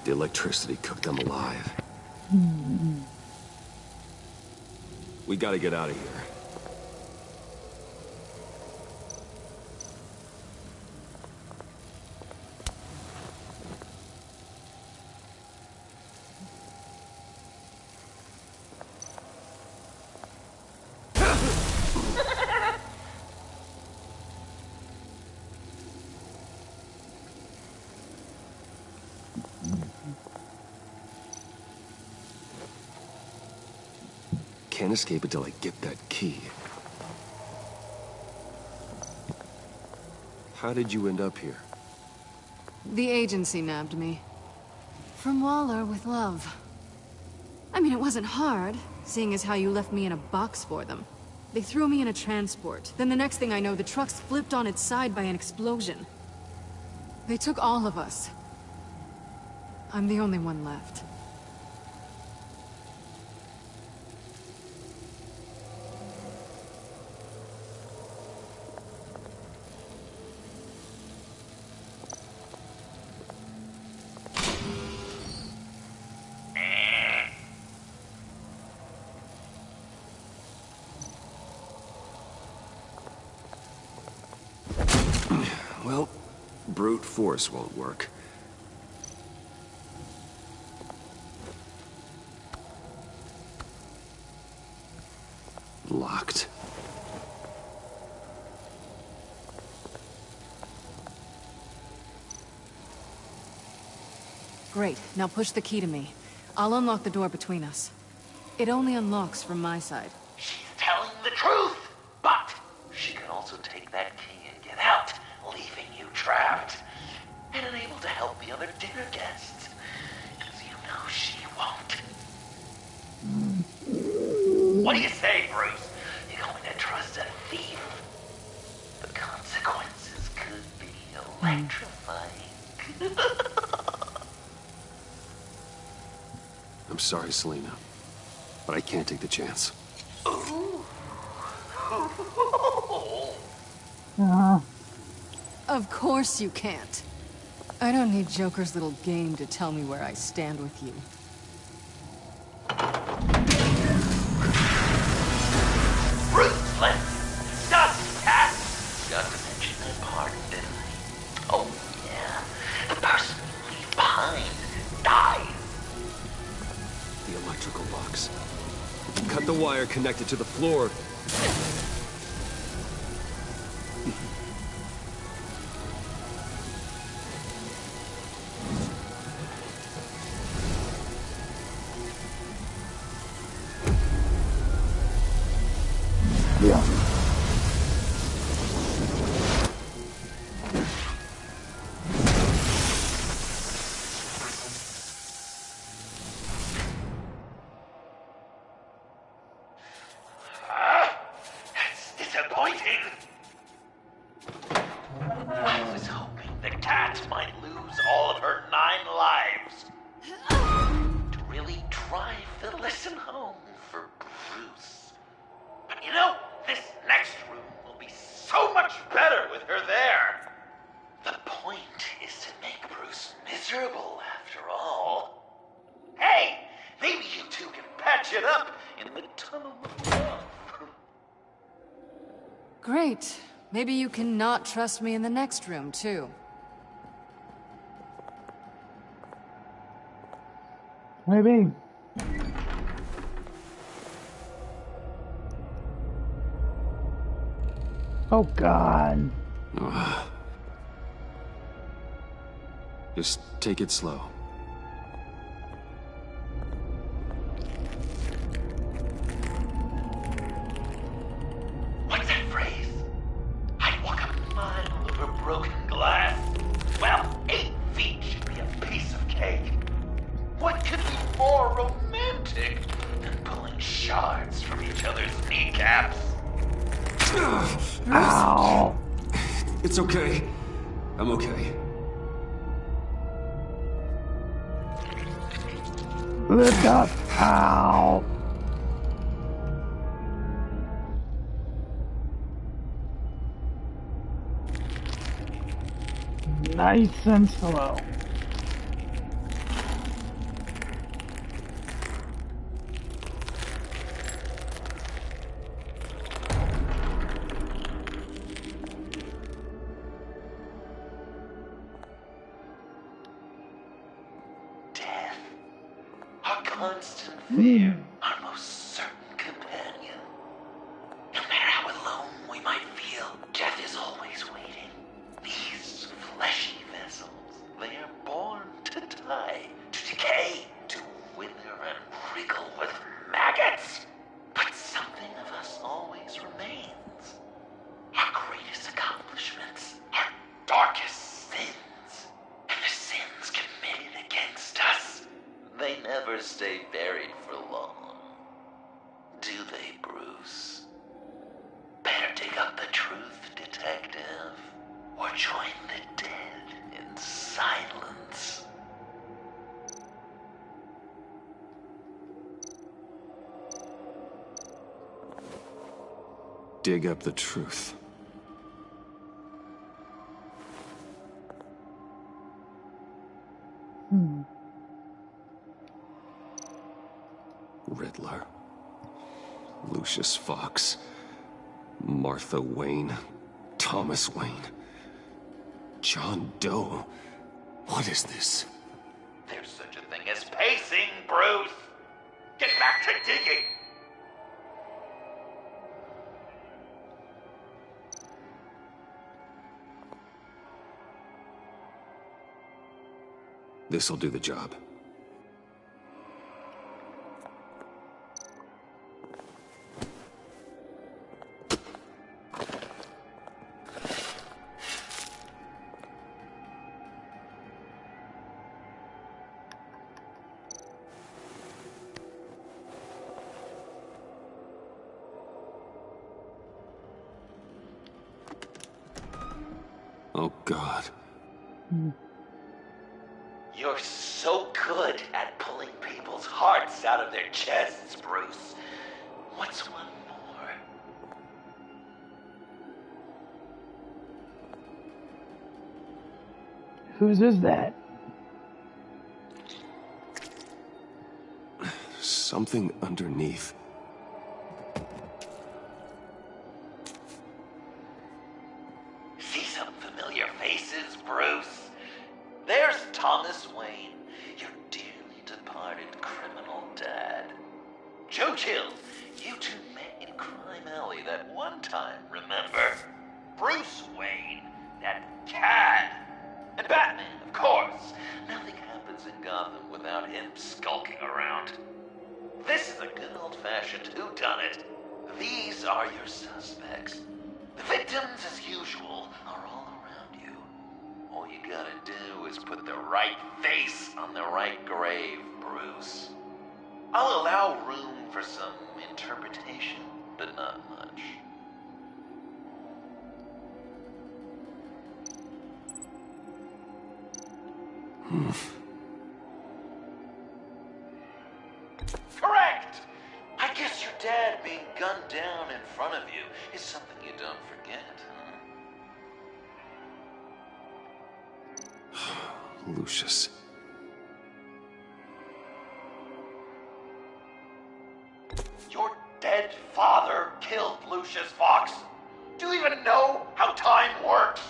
The electricity cooked them alive. We gotta get out of here. Can't escape until I get that key. How did you end up here? The agency nabbed me. From Waller with love. I mean, it wasn't hard, seeing as how you left me in a box for them. They threw me in a transport. Then the next thing I know, the truck's flipped on its side by an explosion. They took all of us. I'm the only one left. Well, brute force won't work. Locked. Great. Now push the key to me. I'll unlock the door between us. It only unlocks from my side. She's telling the truth, but she can also take that key and get out, leaving you trapped, and unable to help the other dinner guests, because you know she won't. What do you say, Bruce? You're going to trust a thief? The consequences could be electrifying. I'm sorry, Selina, but I can't take the chance. Of course you can't. I don't need Joker's little game to tell me where I stand with you. Ruthless! Dust cat! Got to mention that part, didn't I? Oh, yeah. The person you leave behind dies. The electrical box. If you cut the wire connected to the floor... Disappointing! I was hoping the cat might lose all of her 9 lives. To really drive the lesson home for Bruce. But you know, this next room will be so much better with her there. The point is to make Bruce miserable, after all. Hey, maybe you two can patch it up in the tunnel of love. Great. Maybe you can not trust me in the next room, too. Maybe. Oh, God. Just take it slow. What's that phrase? I'd walk a mile over broken glass. Well, 8 feet should be a piece of cake. What could be more romantic than pulling shards from each other's kneecaps? Ow! It's okay. I'm okay. Lift up. Ow. Nice and slow. Death. Our constant fear. Our most certain companion. No matter how alone we might feel, death is always waiting. These fleshy vessels, they are born to die, to decay, to wither and wriggle with maggots. But something of us always remains. Our greatest accomplishments, our darkest sins, and the sins committed against us. They never stay buried for long. Do they, Bruce? Better dig up the truth, detective, or join the dead in silence. Dig up the truth. Riddler. Lucius Fox. Martha Wayne. Thomas Wayne. John Doe. What is this? There's such a thing as pacing, Bruce! Get back to digging! This'll do the job. Oh, God. You're so good at pulling people's hearts out of their chests, Bruce. What's one more? Whose is that? Something underneath. See some familiar faces, Bruce? There's Thomas Wayne, your dearly departed criminal dad. Joe Chill, you two met in Crime Alley that one time, remember? Bruce Wayne, that cad. And Batman, of course. Nothing happens in Gotham without him skulking around. This is a good old-fashioned whodunit. These are your suspects. The victims, as usual, are all around you. All you gotta do is put the right face on the right grave, Bruce. I'll allow room for some interpretation, but not much. Correct! I guess your dad being gunned down in front of you is something you don't forget, huh? Lucius. Your dead father killed Lucius Fox. Do you even know how time works?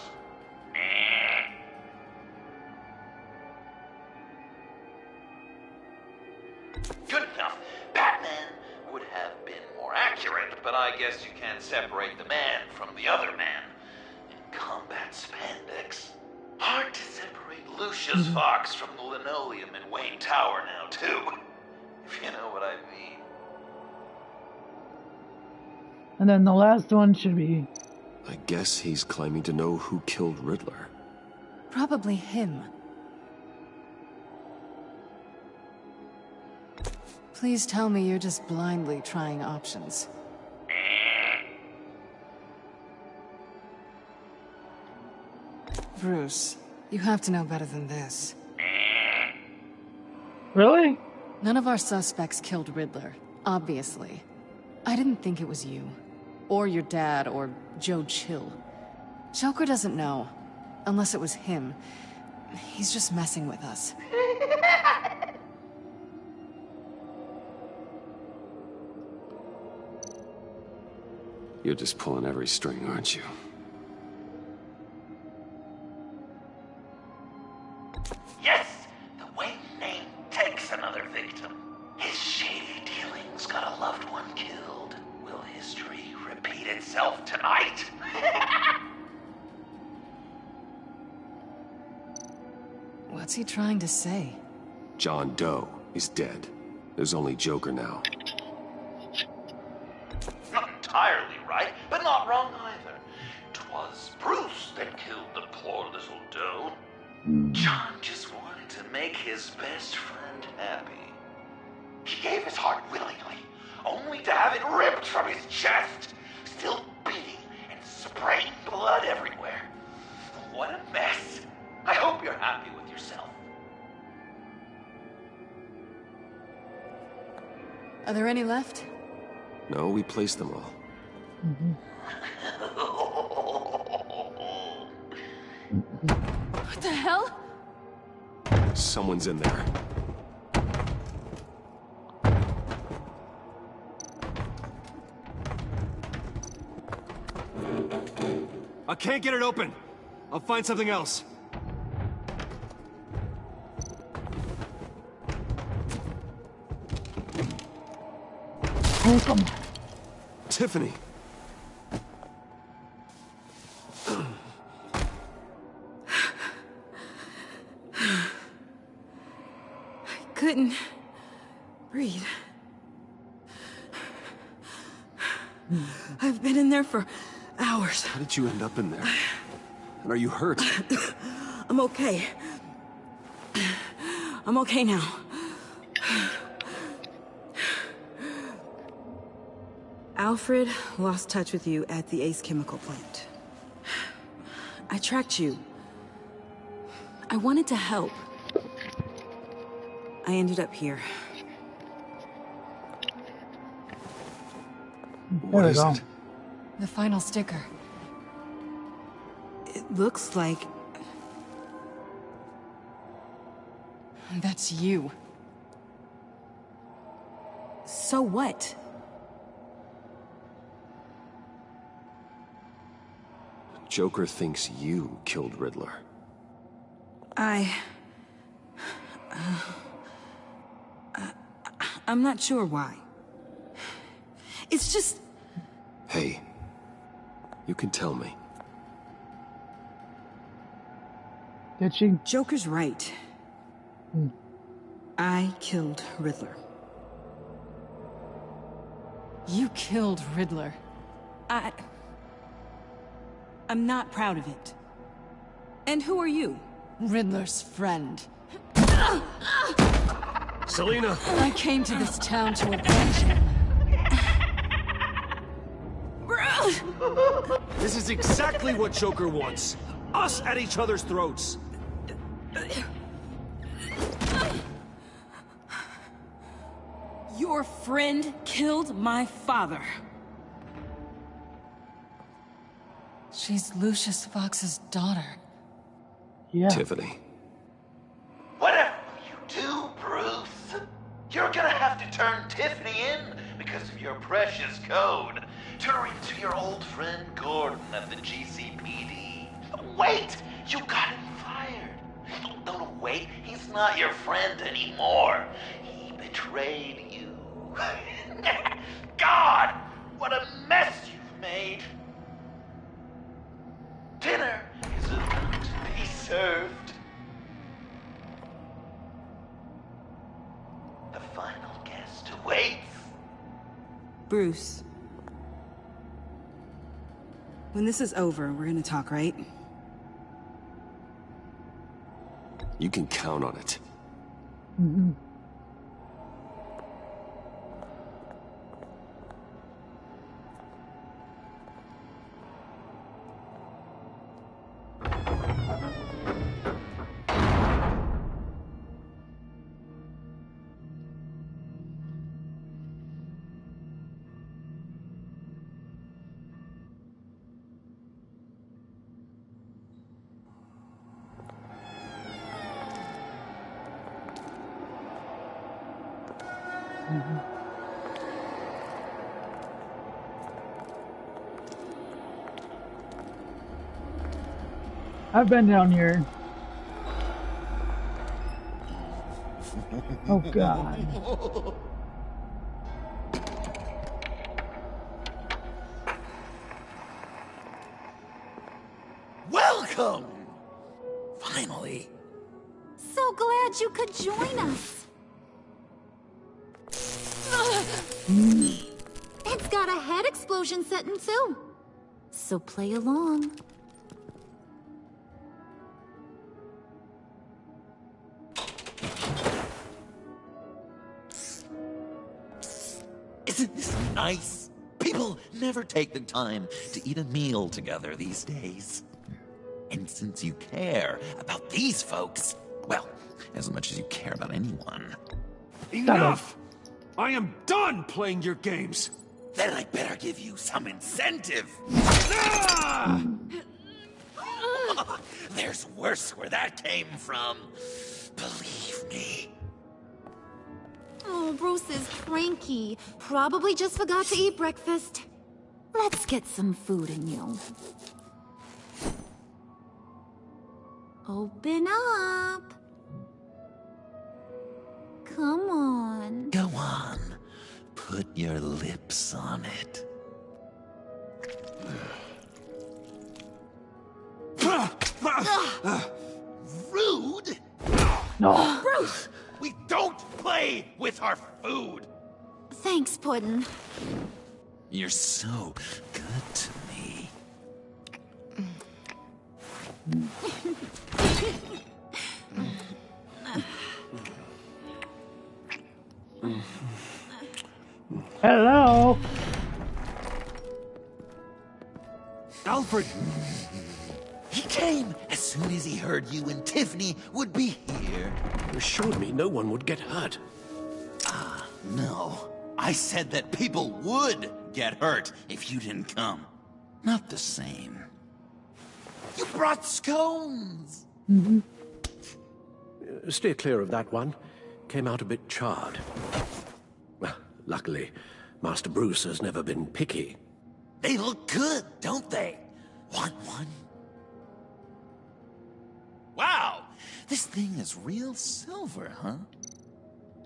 Good enough. Batman would have been more accurate, but I guess you can't separate the man from the other man. In combat spandex. Hard to separate Lucius Fox from the linoleum in Wayne Tower now, too. If you know what I mean. And then the last one should be... I guess he's claiming to know who killed Riddler. Probably him. Please tell me you're just blindly trying options. Bruce, you have to know better than this. Really? None of our suspects killed Riddler, obviously. I didn't think it was you. Or your dad, or Joe Chill. Joker doesn't know. Unless it was him. He's just messing with us. You're just pulling every string, aren't you? Yes! The Wayne name takes another victim. His shady dealings got a loved one killed. Will history repeat itself tonight? What's he trying to say? John Doe is dead. There's only Joker now. Not entirely right, but not wrong either. 'Twas Bruce that killed the poor little Doe. John just wanted to make his best friend happy. He gave his heart willingly, only to have it ripped from his chest, still beating and spraying blood everywhere. What a mess. I hope you're happy with yourself. Are there any left? No, we placed them all. What the hell? Someone's in there. I can't get it open. I'll find something else. Oh, come on. Tiffany. I couldn't breathe. I've been in there for hours. How did you end up in there? And are you hurt? I'm okay. I'm okay now. Alfred lost touch with you at the Ace Chemical plant. I tracked you. I wanted to help. I ended up here. What is it? The final sticker. It looks like... That's you. So what? Joker thinks you killed Riddler. I'm not sure why. It's just... Hey, you can tell me. Did she? Joker's right. I killed Riddler. You killed Riddler. I'm not proud of it. And who are you? Riddler's friend. Selina! I came to this town to avenge him. This is exactly what Joker wants. Us at each other's throats. Your friend killed my father. She's Lucius Fox's daughter. Yeah. Tiffany. Whatever you do, Bruce, you're gonna have to turn Tiffany in because of your precious code. Turn her into your old friend Gordon at the GCPD. Wait, you got him fired. No, wait, he's not your friend anymore. He betrayed you. God, what a mess you've made. Dinner is about to be served. The final guest awaits. Bruce. When this is over, we're gonna talk, right? You can count on it. I've been down here. Oh God. Welcome! Finally. So glad you could join us. It's got a head explosion setting too. So play along. Isn't this nice? People never take the time to eat a meal together these days. And since you care about these folks, well, as much as you care about anyone. Enough! I am done playing your games. Then I better give you some incentive. There's worse where that came from. Believe me. Oh, Bruce is cranky. Probably just forgot to eat breakfast. Let's get some food in you. Open up. Come on. Go on. Put your lips on it. Rude? No. Bruce! We don't play with our food! Thanks, Puddin'. You're so good to me. Hello. Alfred! He came as soon as he heard you and Tiffany would be here. You assured me no one would get hurt. Ah, no. I said that people would get hurt if you didn't come. Not the same. You brought scones! Steer clear of that one. Came out a bit charred. Well, luckily, Master Bruce has never been picky. They look good, don't they? Want one? Wow! This thing is real silver, huh?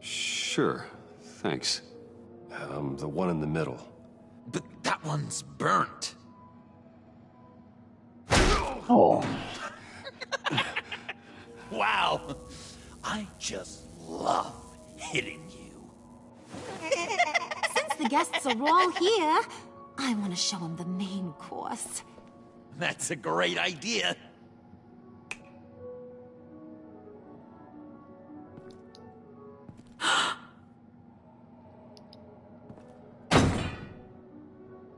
Sure, thanks. The one in the middle. But that one's burnt. Oh. Wow! I just love hitting you. Since the guests are all here, I want to show them the main course. That's a great idea.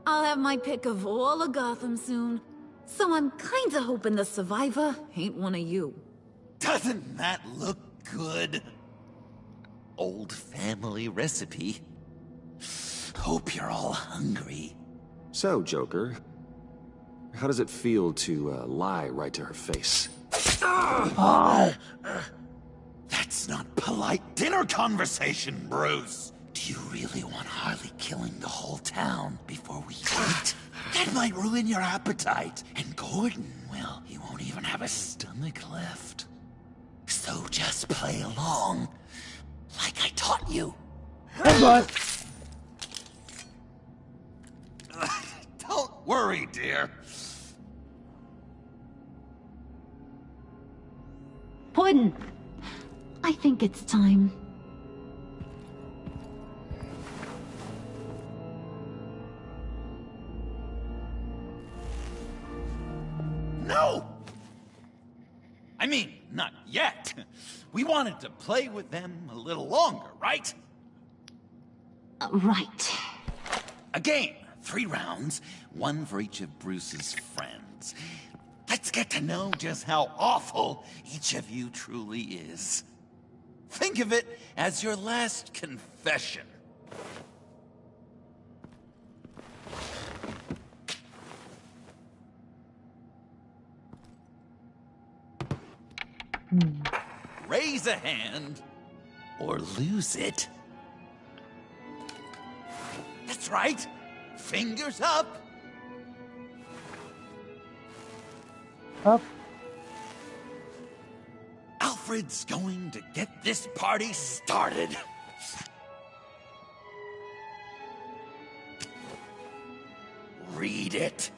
I'll have my pick of all of Gotham soon. So I'm kinda hoping the survivor ain't one of you. Doesn't that look good? Old family recipe. Hope you're all hungry. So, Joker, how does it feel to lie right to her face? That's not polite dinner conversation, Bruce. Do you really want Harley killing the whole town before we eat? That might ruin your appetite. And Gordon, well, he won't even have a stomach left. So just play along, like I taught you. Don't worry, dear. Puddin', I think it's time. No! I mean, not yet. We wanted to play with them a little longer, right? Right. A game, 3 rounds, 1 for each of Bruce's friends. Let's get to know just how awful each of you truly is. Think of it as your last confession. Raise a hand, or lose it. right. Fingers up. Up. Alfred's going to get this party started. Read it.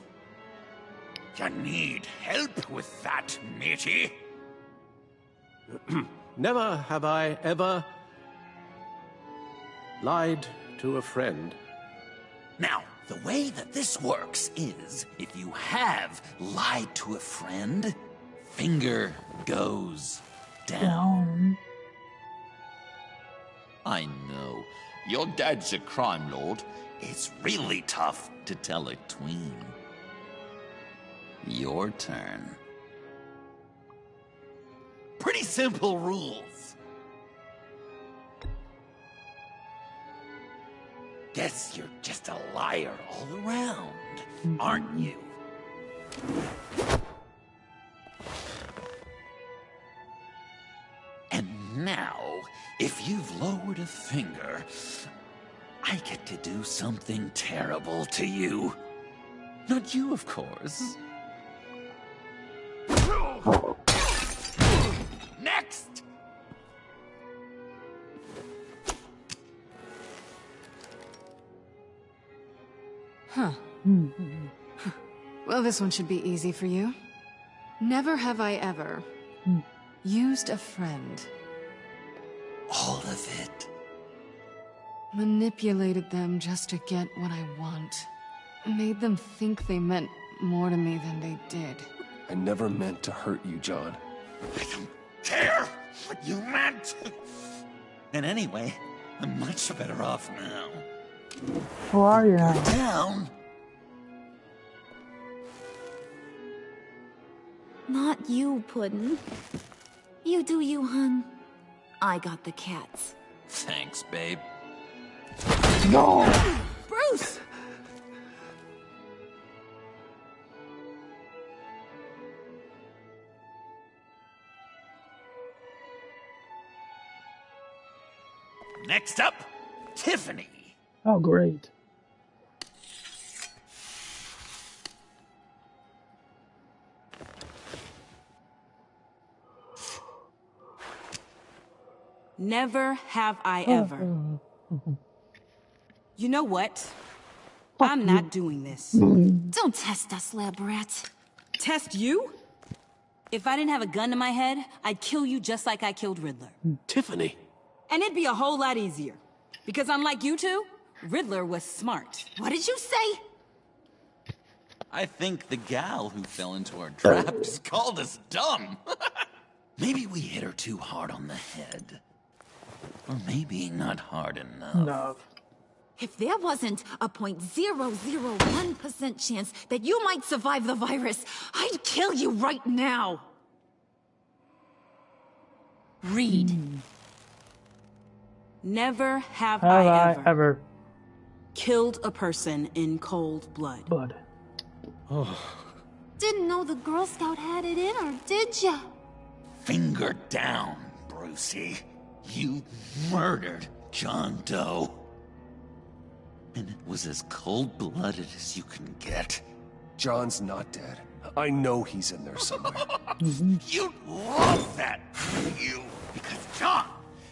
You need help with that, matey? Never have I ever lied to a friend. Now, the way that this works is, if you have lied to a friend, finger goes down. I know. Your dad's a crime lord. It's really tough to tell a tween. Your turn. Pretty simple rules. Guess you're just a liar all around, aren't you? And now, if you've lowered a finger, I get to do something terrible to you. Not you, of course. Next! Huh. Well, this one should be easy for you. Never have I ever used a friend. All of it. Manipulated them just to get what I want. Made them think they meant more to me than they did. I never meant to hurt you, John. I don't care what you meant. And anyway, I'm much better off now. Who are you now? Down. Not you, Puddin'. You do you, hun. I got the cats. Thanks, babe. No! Bruce! Next up, Tiffany. Oh, great. Never have I ever. You know what? I'm not doing this. Don't test us, lab rat. Test you? If I didn't have a gun to my head, I'd kill you just like I killed Riddler. Tiffany. And it'd be a whole lot easier. Because unlike you two, Riddler was smart. What did you say? I think the gal who fell into our trap just called us dumb. Maybe we hit her too hard on the head. Or maybe not hard enough. No. If there wasn't a 0.001% chance that you might survive the virus, I'd kill you right now. Read. Never have Have I ever killed a person in cold blood. Didn't know the Girl Scout had it in her, did ya? Finger down, Brucey. You murdered John Doe. And it was as cold-blooded as you can get. John's not dead. I know he's in there somewhere. You'd love that, you. Because, John,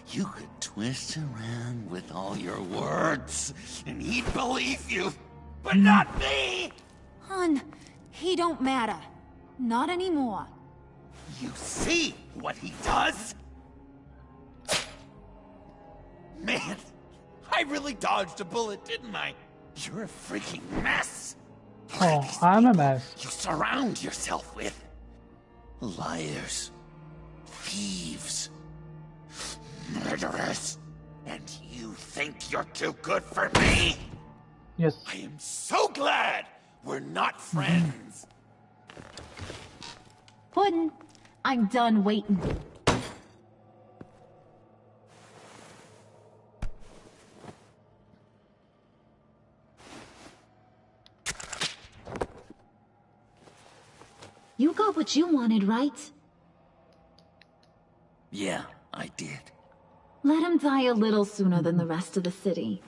you could twist around with all your words, and he'd believe you. But not me! Hun, he don't matter. Not anymore. You see what he does? Man, I really dodged a bullet, didn't I? You're a freaking mess. Oh, I'm a mess. You surround yourself with liars, thieves, murderers, and you think you're too good for me? Yes. I am so glad we're not friends. Puddin', I'm done waiting. You got what you wanted, right? Yeah, I did. Let him die a little sooner than the rest of the city.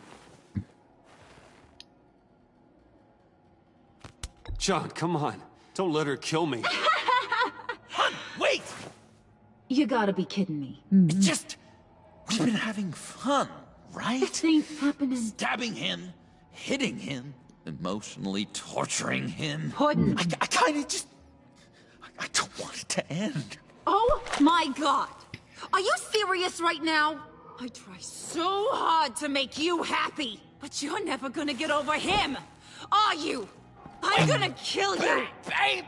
John, come on. Don't let her kill me. Wait! You gotta be kidding me. It's just... We've been having fun, right? This ain't happening. Stabbing him, hitting him, emotionally torturing him. Puddin'. I kind of just... I don't want it to end. Oh my God! Are you serious right now? I try so hard to make you happy, but you're never gonna get over him, are you? I'm gonna kill you! Babe!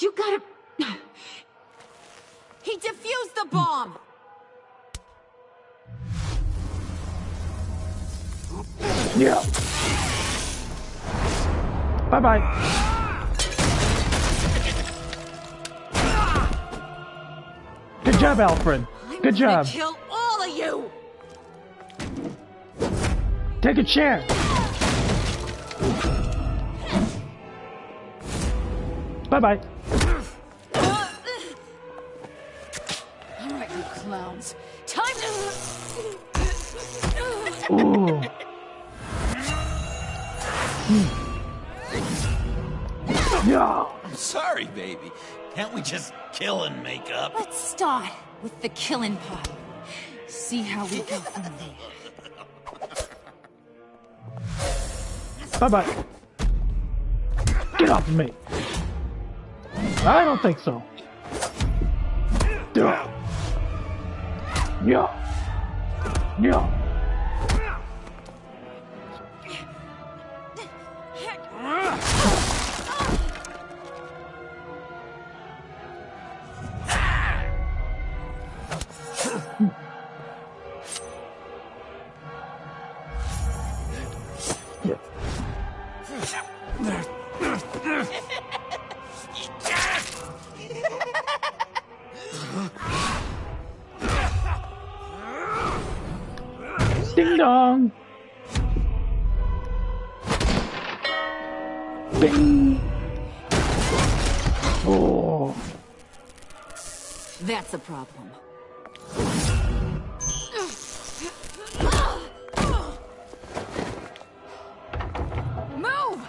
You gotta... He defused the bomb! Yeah. Bye-bye. Good job, Alfred. Good job. Kill all of you! Take a chair. Bye-bye. Alright, you clowns. Time to... Ooh. Yeah. I'm sorry, baby. Can't we just kill and make up? Let's start with the killing part. See how we go from there. Bye-bye. Get off of me. I don't think so. Yeah. Yeah. Yeah. Ding dong. Bing. Oh. That's a problem. Move!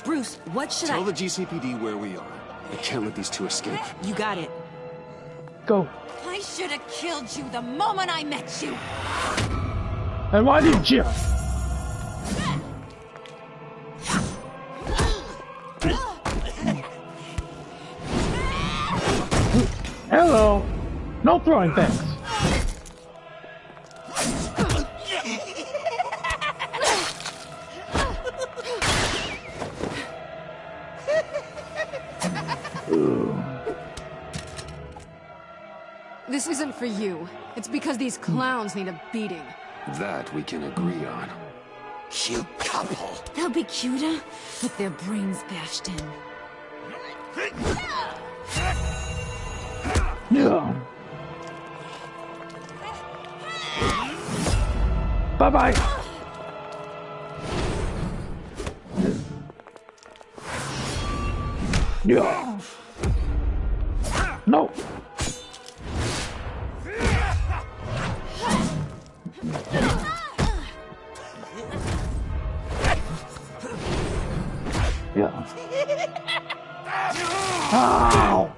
Bruce, what should Tell the GCPD where we are. I can't let these two escape. You got it. Go. I should have killed you the moment I met you. And why didn't you? Hello. No throwing things. This isn't for you. It's because these clowns need a beating. That we can agree on. Cute couple. They'll be cuter with their brains bashed in. Yeah. Bye-bye. Yeah. No. Yeah. Ow!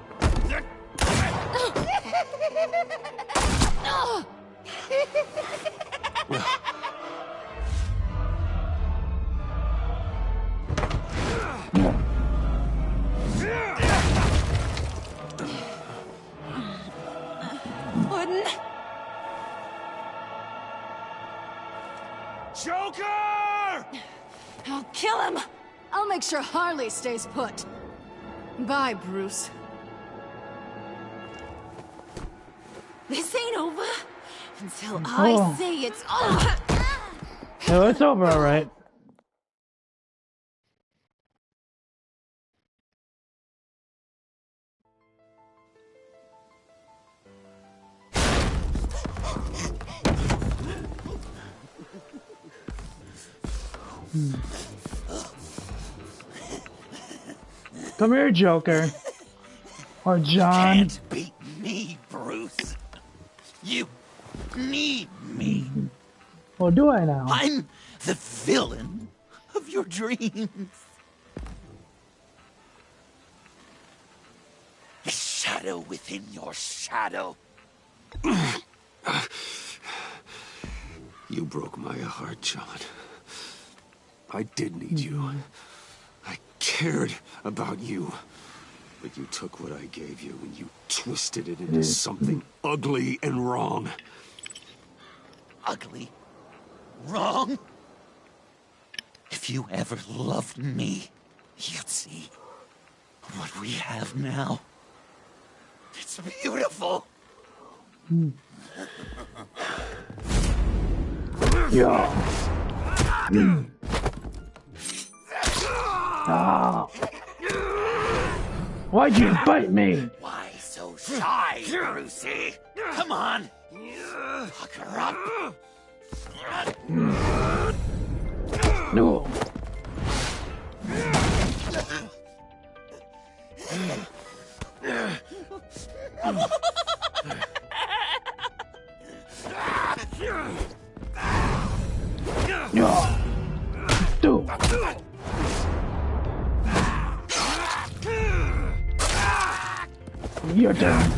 Puddin'? Joker! I'll kill him! I'll make sure Harley stays put. Bye, Bruce. This ain't over until I say it's over. No, it's over, all right. Come here, Joker. Or John. You can't beat me, Bruce. You need me. Or do I now? I'm the villain of your dreams. The shadow within your shadow. You broke my heart, John. I did need you. I cared about you. But you took what I gave you and you twisted it into something ugly and wrong. Ugly? Wrong? If you ever loved me, you'd see what we have now. It's beautiful. Yeah. Ah. Why'd you bite me? Why so shy, Brucey? Come on. Pucker up. No. Yeah. Do. Your turn.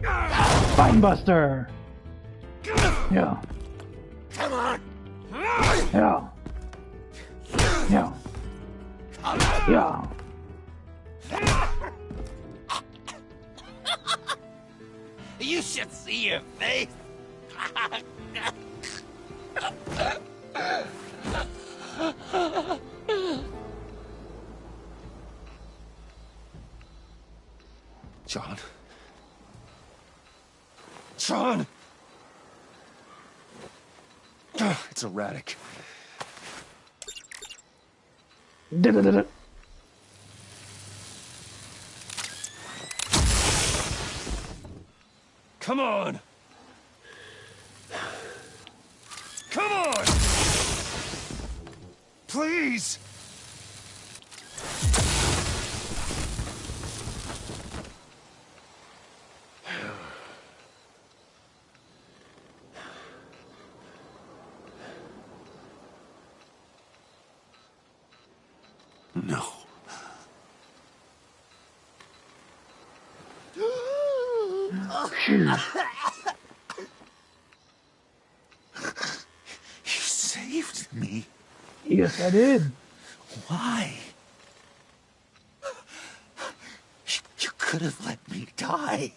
Spinebuster. Yeah. Come on. Yeah. Yeah. Yeah. You should see your face. John. John! It's erratic. Come on! Come on! Please! No. You saved me. Yes, I did. Why? You could have let me die.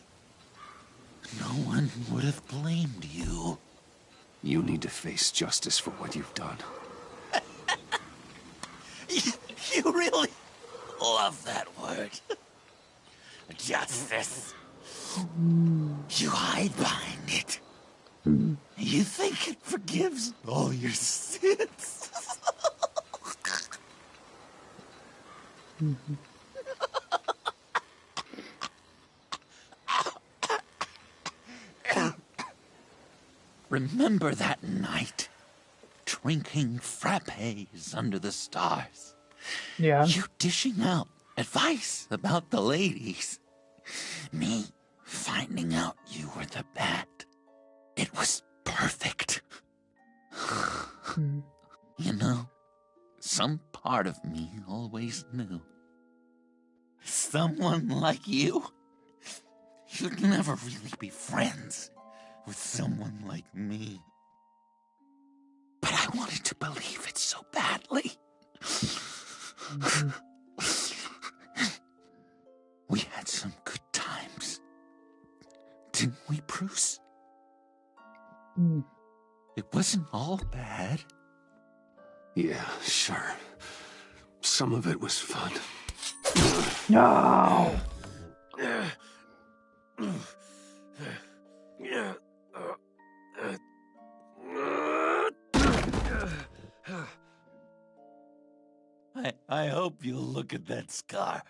No one would have blamed you. You need to face justice for what you've done. You really love that word. Justice. You hide behind it. You think it forgives all your sins. Remember that night, drinking frappes under the stars? Yeah. You dishing out advice about the ladies. Me finding out you were the bat. It was perfect. You know, some part of me always knew. Someone like you, you'd never really be friends with someone like me. But I wanted to believe it so badly. We had some good times, didn't we, Bruce? It wasn't all bad. Yeah, sure. Some of it was fun. No. I hope you'll look at that scar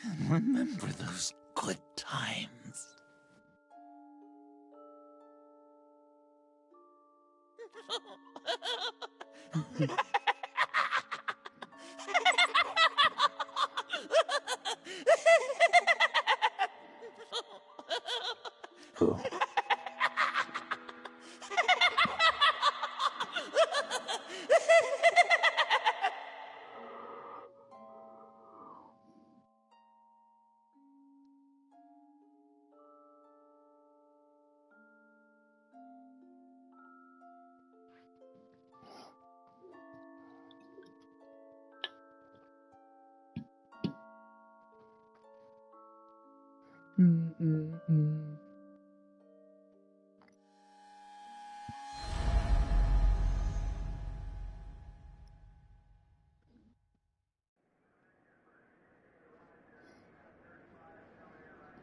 and remember those good times. Cool.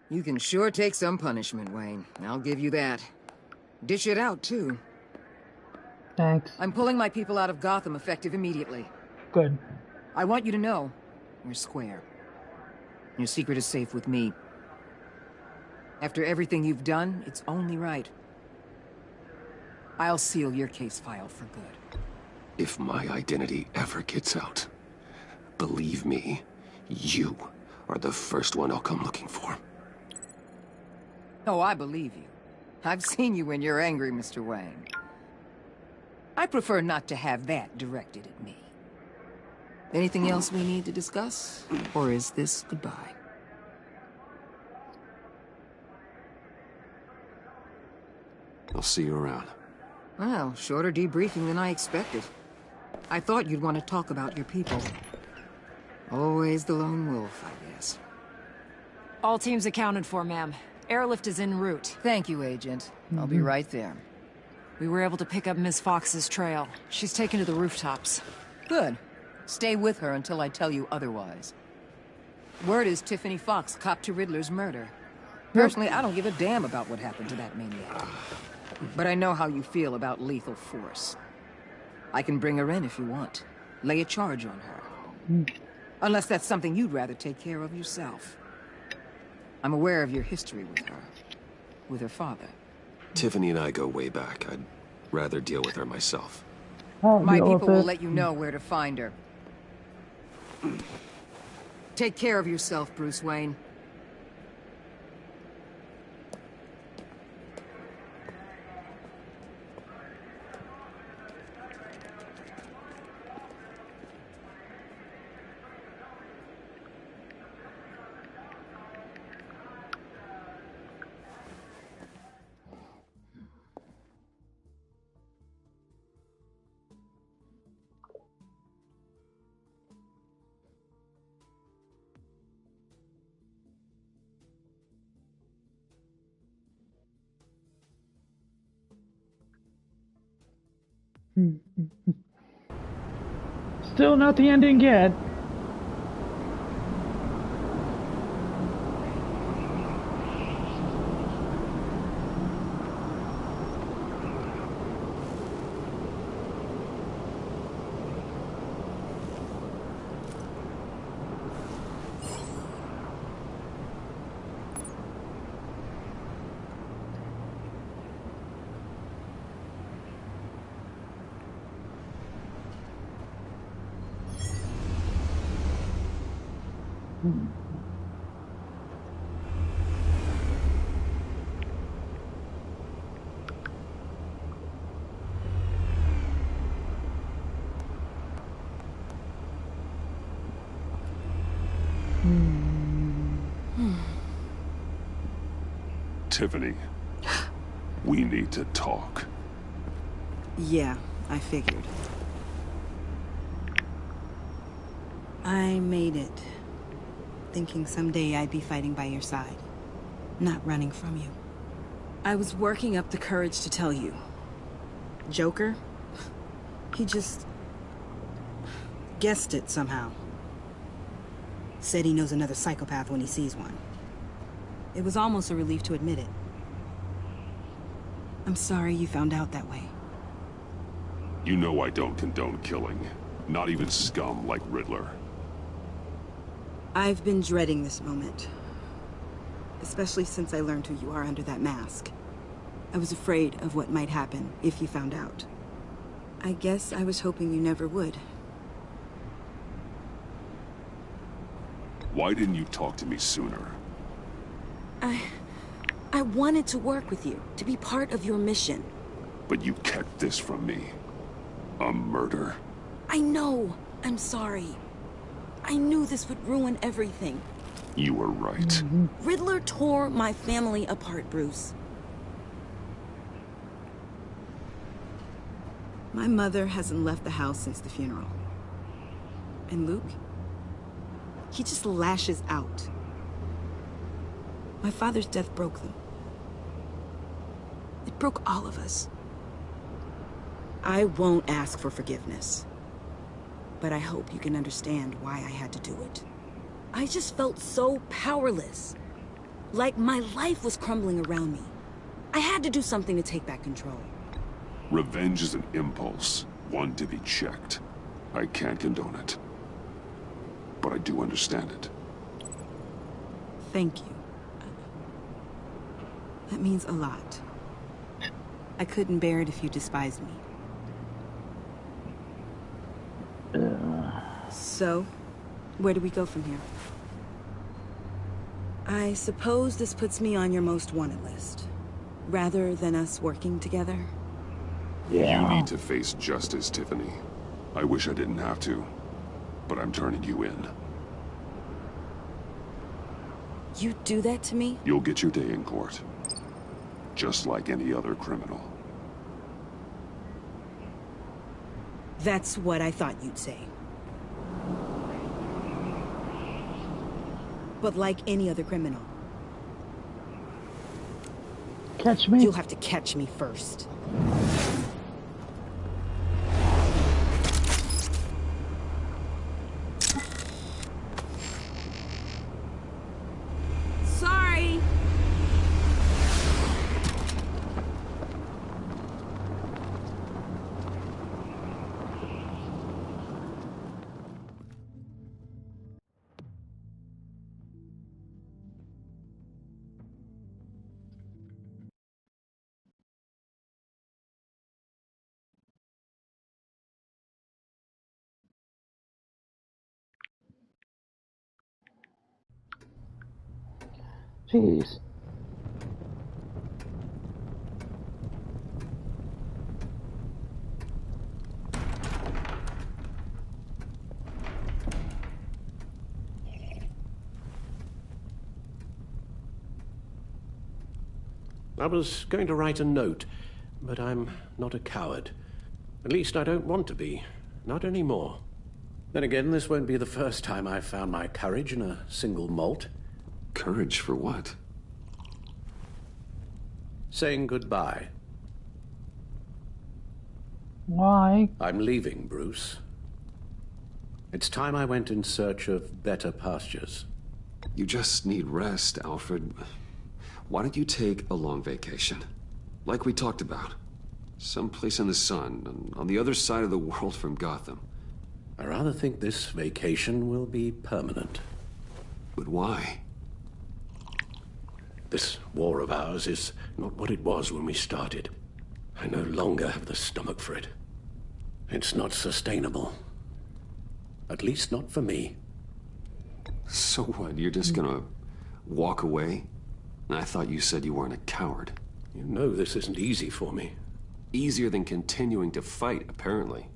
You can sure take some punishment, Wayne. I'll give you that. Dish it out, too. Thanks. I'm pulling my people out of Gotham effective immediately. Good. I want you to know, you're square. Your secret is safe with me. After everything you've done, it's only right. I'll seal your case file for good. If my identity ever gets out, believe me, you are the first one I'll come looking for. Oh, I believe you. I've seen you when you're angry, Mr. Wayne. I prefer not to have that directed at me. Anything else we need to discuss? Or is this goodbye? I'll see you around. Well, shorter debriefing than I expected. I thought you'd want to talk about your people. Always the lone wolf, I guess. All teams accounted for, ma'am. Airlift is en route. Thank you, Agent. I'll be right there. We were able to pick up Miss Fox's trail. She's taken to the rooftops. Good. Stay with her until I tell you otherwise. Word is Tiffany Fox copped to Riddler's murder. Personally, I don't give a damn about what happened to that maniac. But I know how you feel about lethal force. I can bring her in if you want. Lay a charge on her. Unless that's something you'd rather take care of yourself. I'm aware of your history with her father. Tiffany and I go way back. I'd rather deal with her myself. My people will let you know where to find her. Take care of yourself, Bruce Wayne. Still not the ending yet. Tiffany, we need to talk. Yeah, I figured. I made it, thinking someday I'd be fighting by your side, not running from you. I was working up the courage to tell you. Joker? He just guessed it somehow. Said he knows another psychopath when he sees one. It was almost a relief to admit it. I'm sorry you found out that way. You know I don't condone killing. Not even scum like Riddler. I've been dreading this moment. Especially since I learned who you are under that mask. I was afraid of what might happen if you found out. I guess I was hoping you never would. Why didn't you talk to me sooner? I wanted to work with you, to be part of your mission. But you kept this from me. A murder. I know. I'm sorry. I knew this would ruin everything. You were right. Riddler tore my family apart, Bruce. My mother hasn't left the house since the funeral. And Luke? He just lashes out. My father's death broke them. It broke all of us. I won't ask for forgiveness. But I hope you can understand why I had to do it. I just felt so powerless. Like my life was crumbling around me. I had to do something to take back control. Revenge is an impulse, one to be checked. I can't condone it. But I do understand it. Thank you. That means a lot. I couldn't bear it if you despised me. So, where do we go from here? I suppose this puts me on your most wanted list. Rather than us working together? You need to face justice, Tiffany. I wish I didn't have to, but I'm turning you in. You do that to me? You'll get your day in court. Just like any other criminal. That's what I thought you'd say. But like any other criminal. Catch me? You'll have to catch me first. Sorry. Jeez. I was going to write a note, but I'm not a coward. At least I don't want to be. Not anymore. Then again, this won't be the first time I've found my courage in a single malt. Courage for what? Saying goodbye. Why? I'm leaving, Bruce. It's time I went in search of better pastures. You just need rest, Alfred. Why don't you take a long vacation? Like we talked about. Someplace in the sun, on the other side of the world from Gotham. I rather think this vacation will be permanent. But why? This war of ours is not what it was when we started. I no longer have the stomach for it. It's not sustainable. At least not for me. So what, you're just gonna walk away? I thought you said you weren't a coward. You know this isn't easy for me. Easier than continuing to fight, apparently.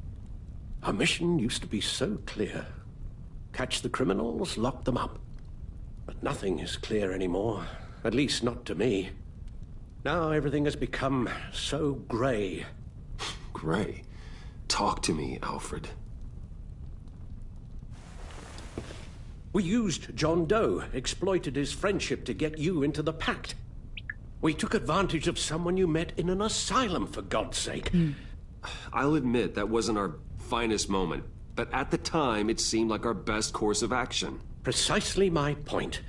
Our mission used to be so clear. Catch the criminals, lock them up. But nothing is clear anymore. At least not to me. Now everything has become so gray. Gray? Talk to me, Alfred. We used John Doe, exploited his friendship to get you into the pact. We took advantage of someone you met in an asylum, for God's sake. I'll admit that wasn't our finest moment, but at the time it seemed like our best course of action. Precisely my point.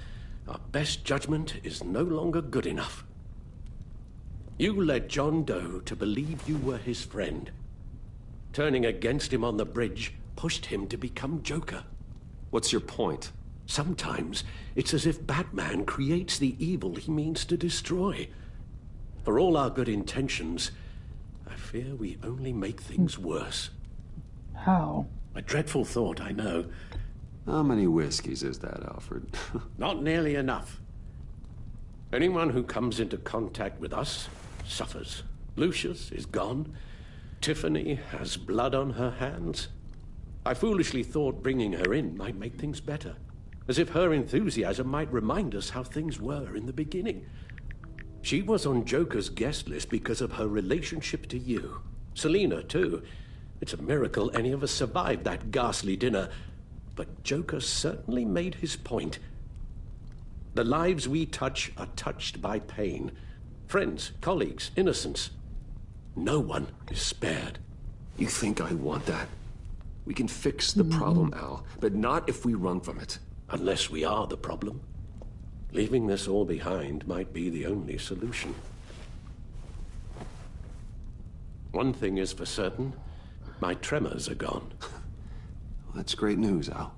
Our best judgment is no longer good enough. You led John Doe to believe you were his friend. Turning against him on the bridge pushed him to become Joker. What's your point? Sometimes it's as if Batman creates the evil he means to destroy. For all our good intentions, I fear we only make things worse. How? A dreadful thought, I know. How many whiskeys is that, Alfred? Not nearly enough. Anyone who comes into contact with us suffers. Lucius is gone. Tiffany has blood on her hands. I foolishly thought bringing her in might make things better, as if her enthusiasm might remind us how things were in the beginning. She was on Joker's guest list because of her relationship to you. Selina, too. It's a miracle any of us survived that ghastly dinner. But Joker certainly made his point. The lives we touch are touched by pain. Friends, colleagues, innocents. No one is spared. You think I want that? We can fix the problem, Al, but not if we run from it. Unless we are the problem. Leaving this all behind might be the only solution. One thing is for certain, my tremors are gone. That's great news, Al.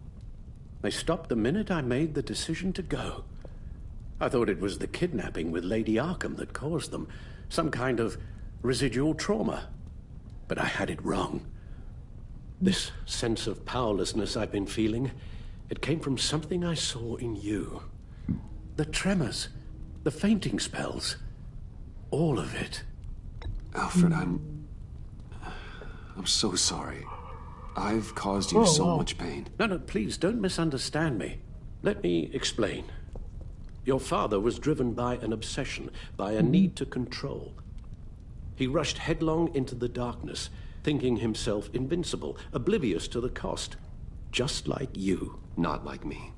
They stopped the minute I made the decision to go. I thought it was the kidnapping with Lady Arkham that caused them, some kind of residual trauma. But I had it wrong. This sense of powerlessness I've been feeling, it came from something I saw in you. The tremors, the fainting spells, all of it. Alfred, I'm so sorry. I've caused you so much pain. No, please, don't misunderstand me. Let me explain. Your father was driven by an obsession, by a need to control. He rushed headlong into the darkness, thinking himself invincible, oblivious to the cost. Just like you. Not like me.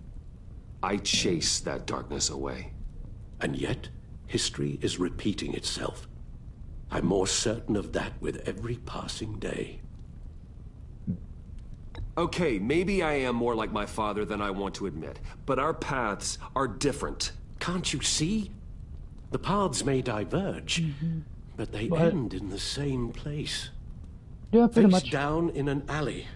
I chase that darkness away. And yet, history is repeating itself. I'm more certain of that with every passing day. Okay, maybe I am more like my father than I want to admit, but our paths are different. Can't you see? The paths may diverge, but they end in the same place. Yeah, pretty Face much. down in an alley.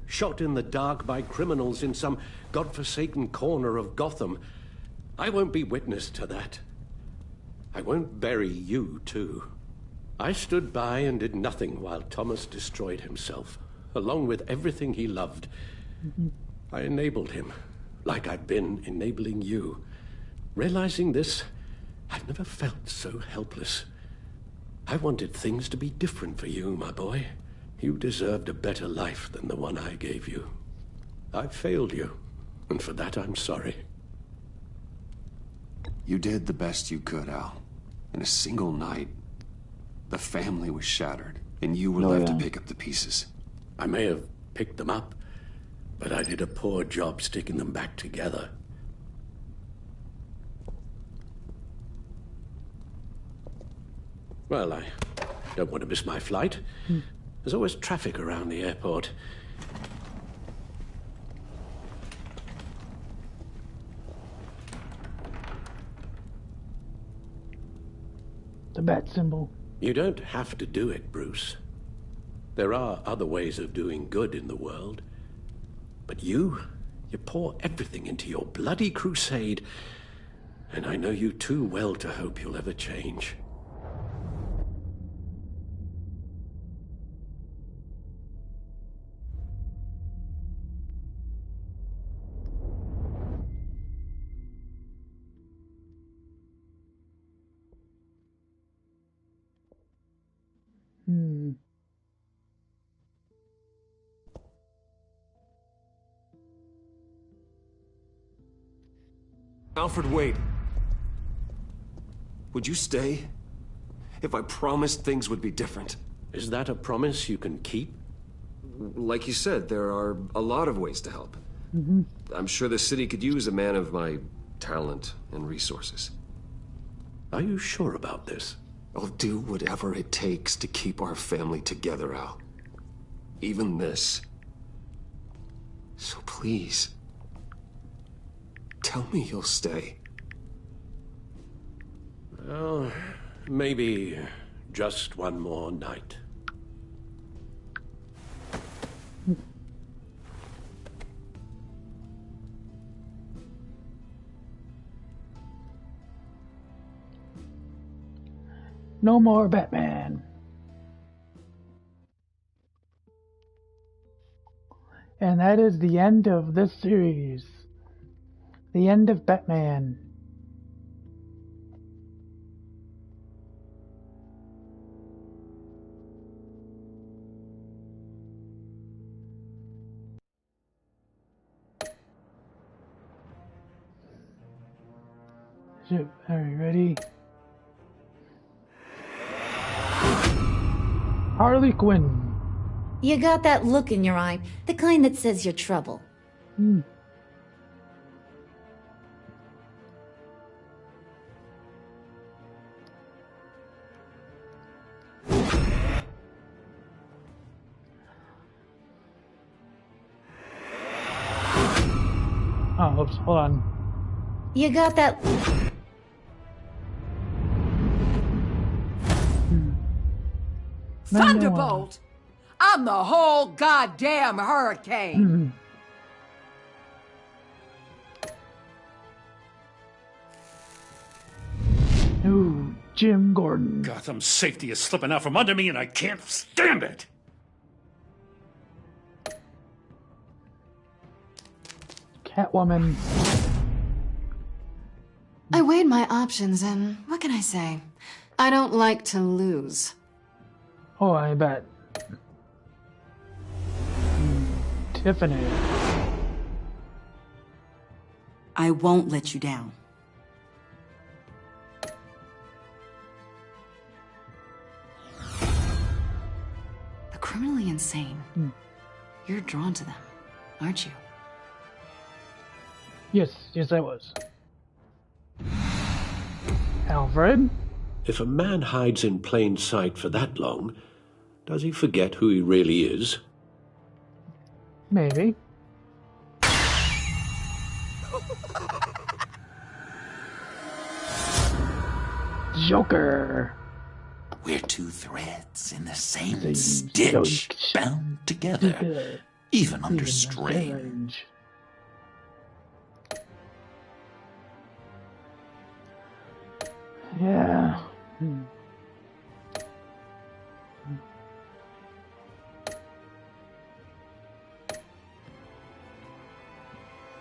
Shot in the dark by criminals in some godforsaken corner of Gotham. I won't be witness to that. I won't bury you, too. I stood by and did nothing while Thomas destroyed himself, along with everything he loved. I enabled him, like I've been enabling you. Realizing this, I've never felt so helpless. I wanted things to be different for you, my boy. You deserved a better life than the one I gave you. I failed you, and for that I'm sorry. You did the best you could, Al. In a single night, the family was shattered, and you were left to pick up the pieces. I may have picked them up, but I did a poor job sticking them back together. Well, I don't want to miss my flight. There's always traffic around the airport. The bat symbol. You don't have to do it, Bruce. There are other ways of doing good in the world. But you pour everything into your bloody crusade, and I know you too well to hope you'll ever change. Alfred, wait. Would you stay? If I promised things would be different. Is that a promise you can keep? Like you said, there are a lot of ways to help. I'm sure the city could use a man of my talent and resources. Are you sure about this? I'll do whatever it takes to keep our family together, Al. Even this. So please, tell me you'll stay. Well, maybe just one more night. No more Batman. And that is the end of this series. The end of Batman. Are you ready? Harley Quinn. You got that look in your eye, the kind that says you're trouble. Oh, oops, hold on. You got that... Thunderbolt! I'm the whole goddamn hurricane! Ooh, Jim Gordon. Gotham's safety is slipping out from under me, and I can't stand it! Catwoman. I weighed my options, and what can I say? I don't like to lose. Oh, I bet. Tiffany. I won't let you down. The criminally insane. You're drawn to them, aren't you? Yes, I was. Alfred? If a man hides in plain sight for that long, does he forget who he really is? Maybe. Joker. We're two threads in the same stitch, bound together, even under strain. Yeah.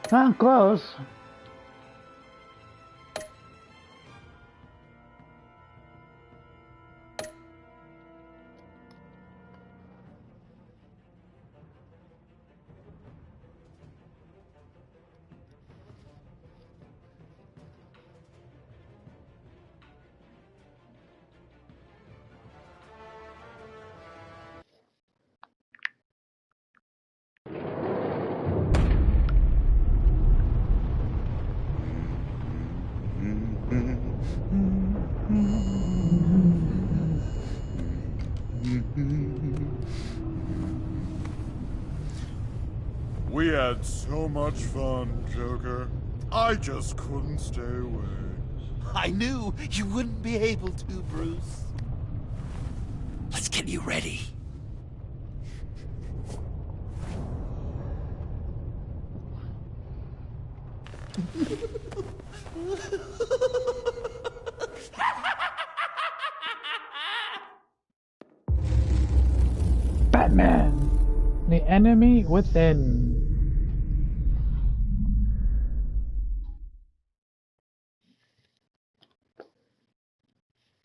Not close. We had so much fun, Joker. I just couldn't stay away. I knew you wouldn't be able to, Bruce. Let's get you ready. Batman, the enemy within.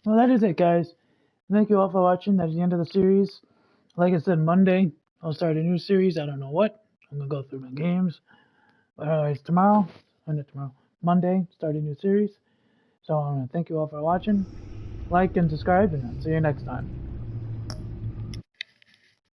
Well, that is it, guys. Thank you all for watching. That's the end of the series. Like I said, Monday, I'll start a new series. I don't know what. I'm going to go through my games. But otherwise, Monday, start a new series. So I want to thank you all for watching. Like and subscribe, and I'll see you next time.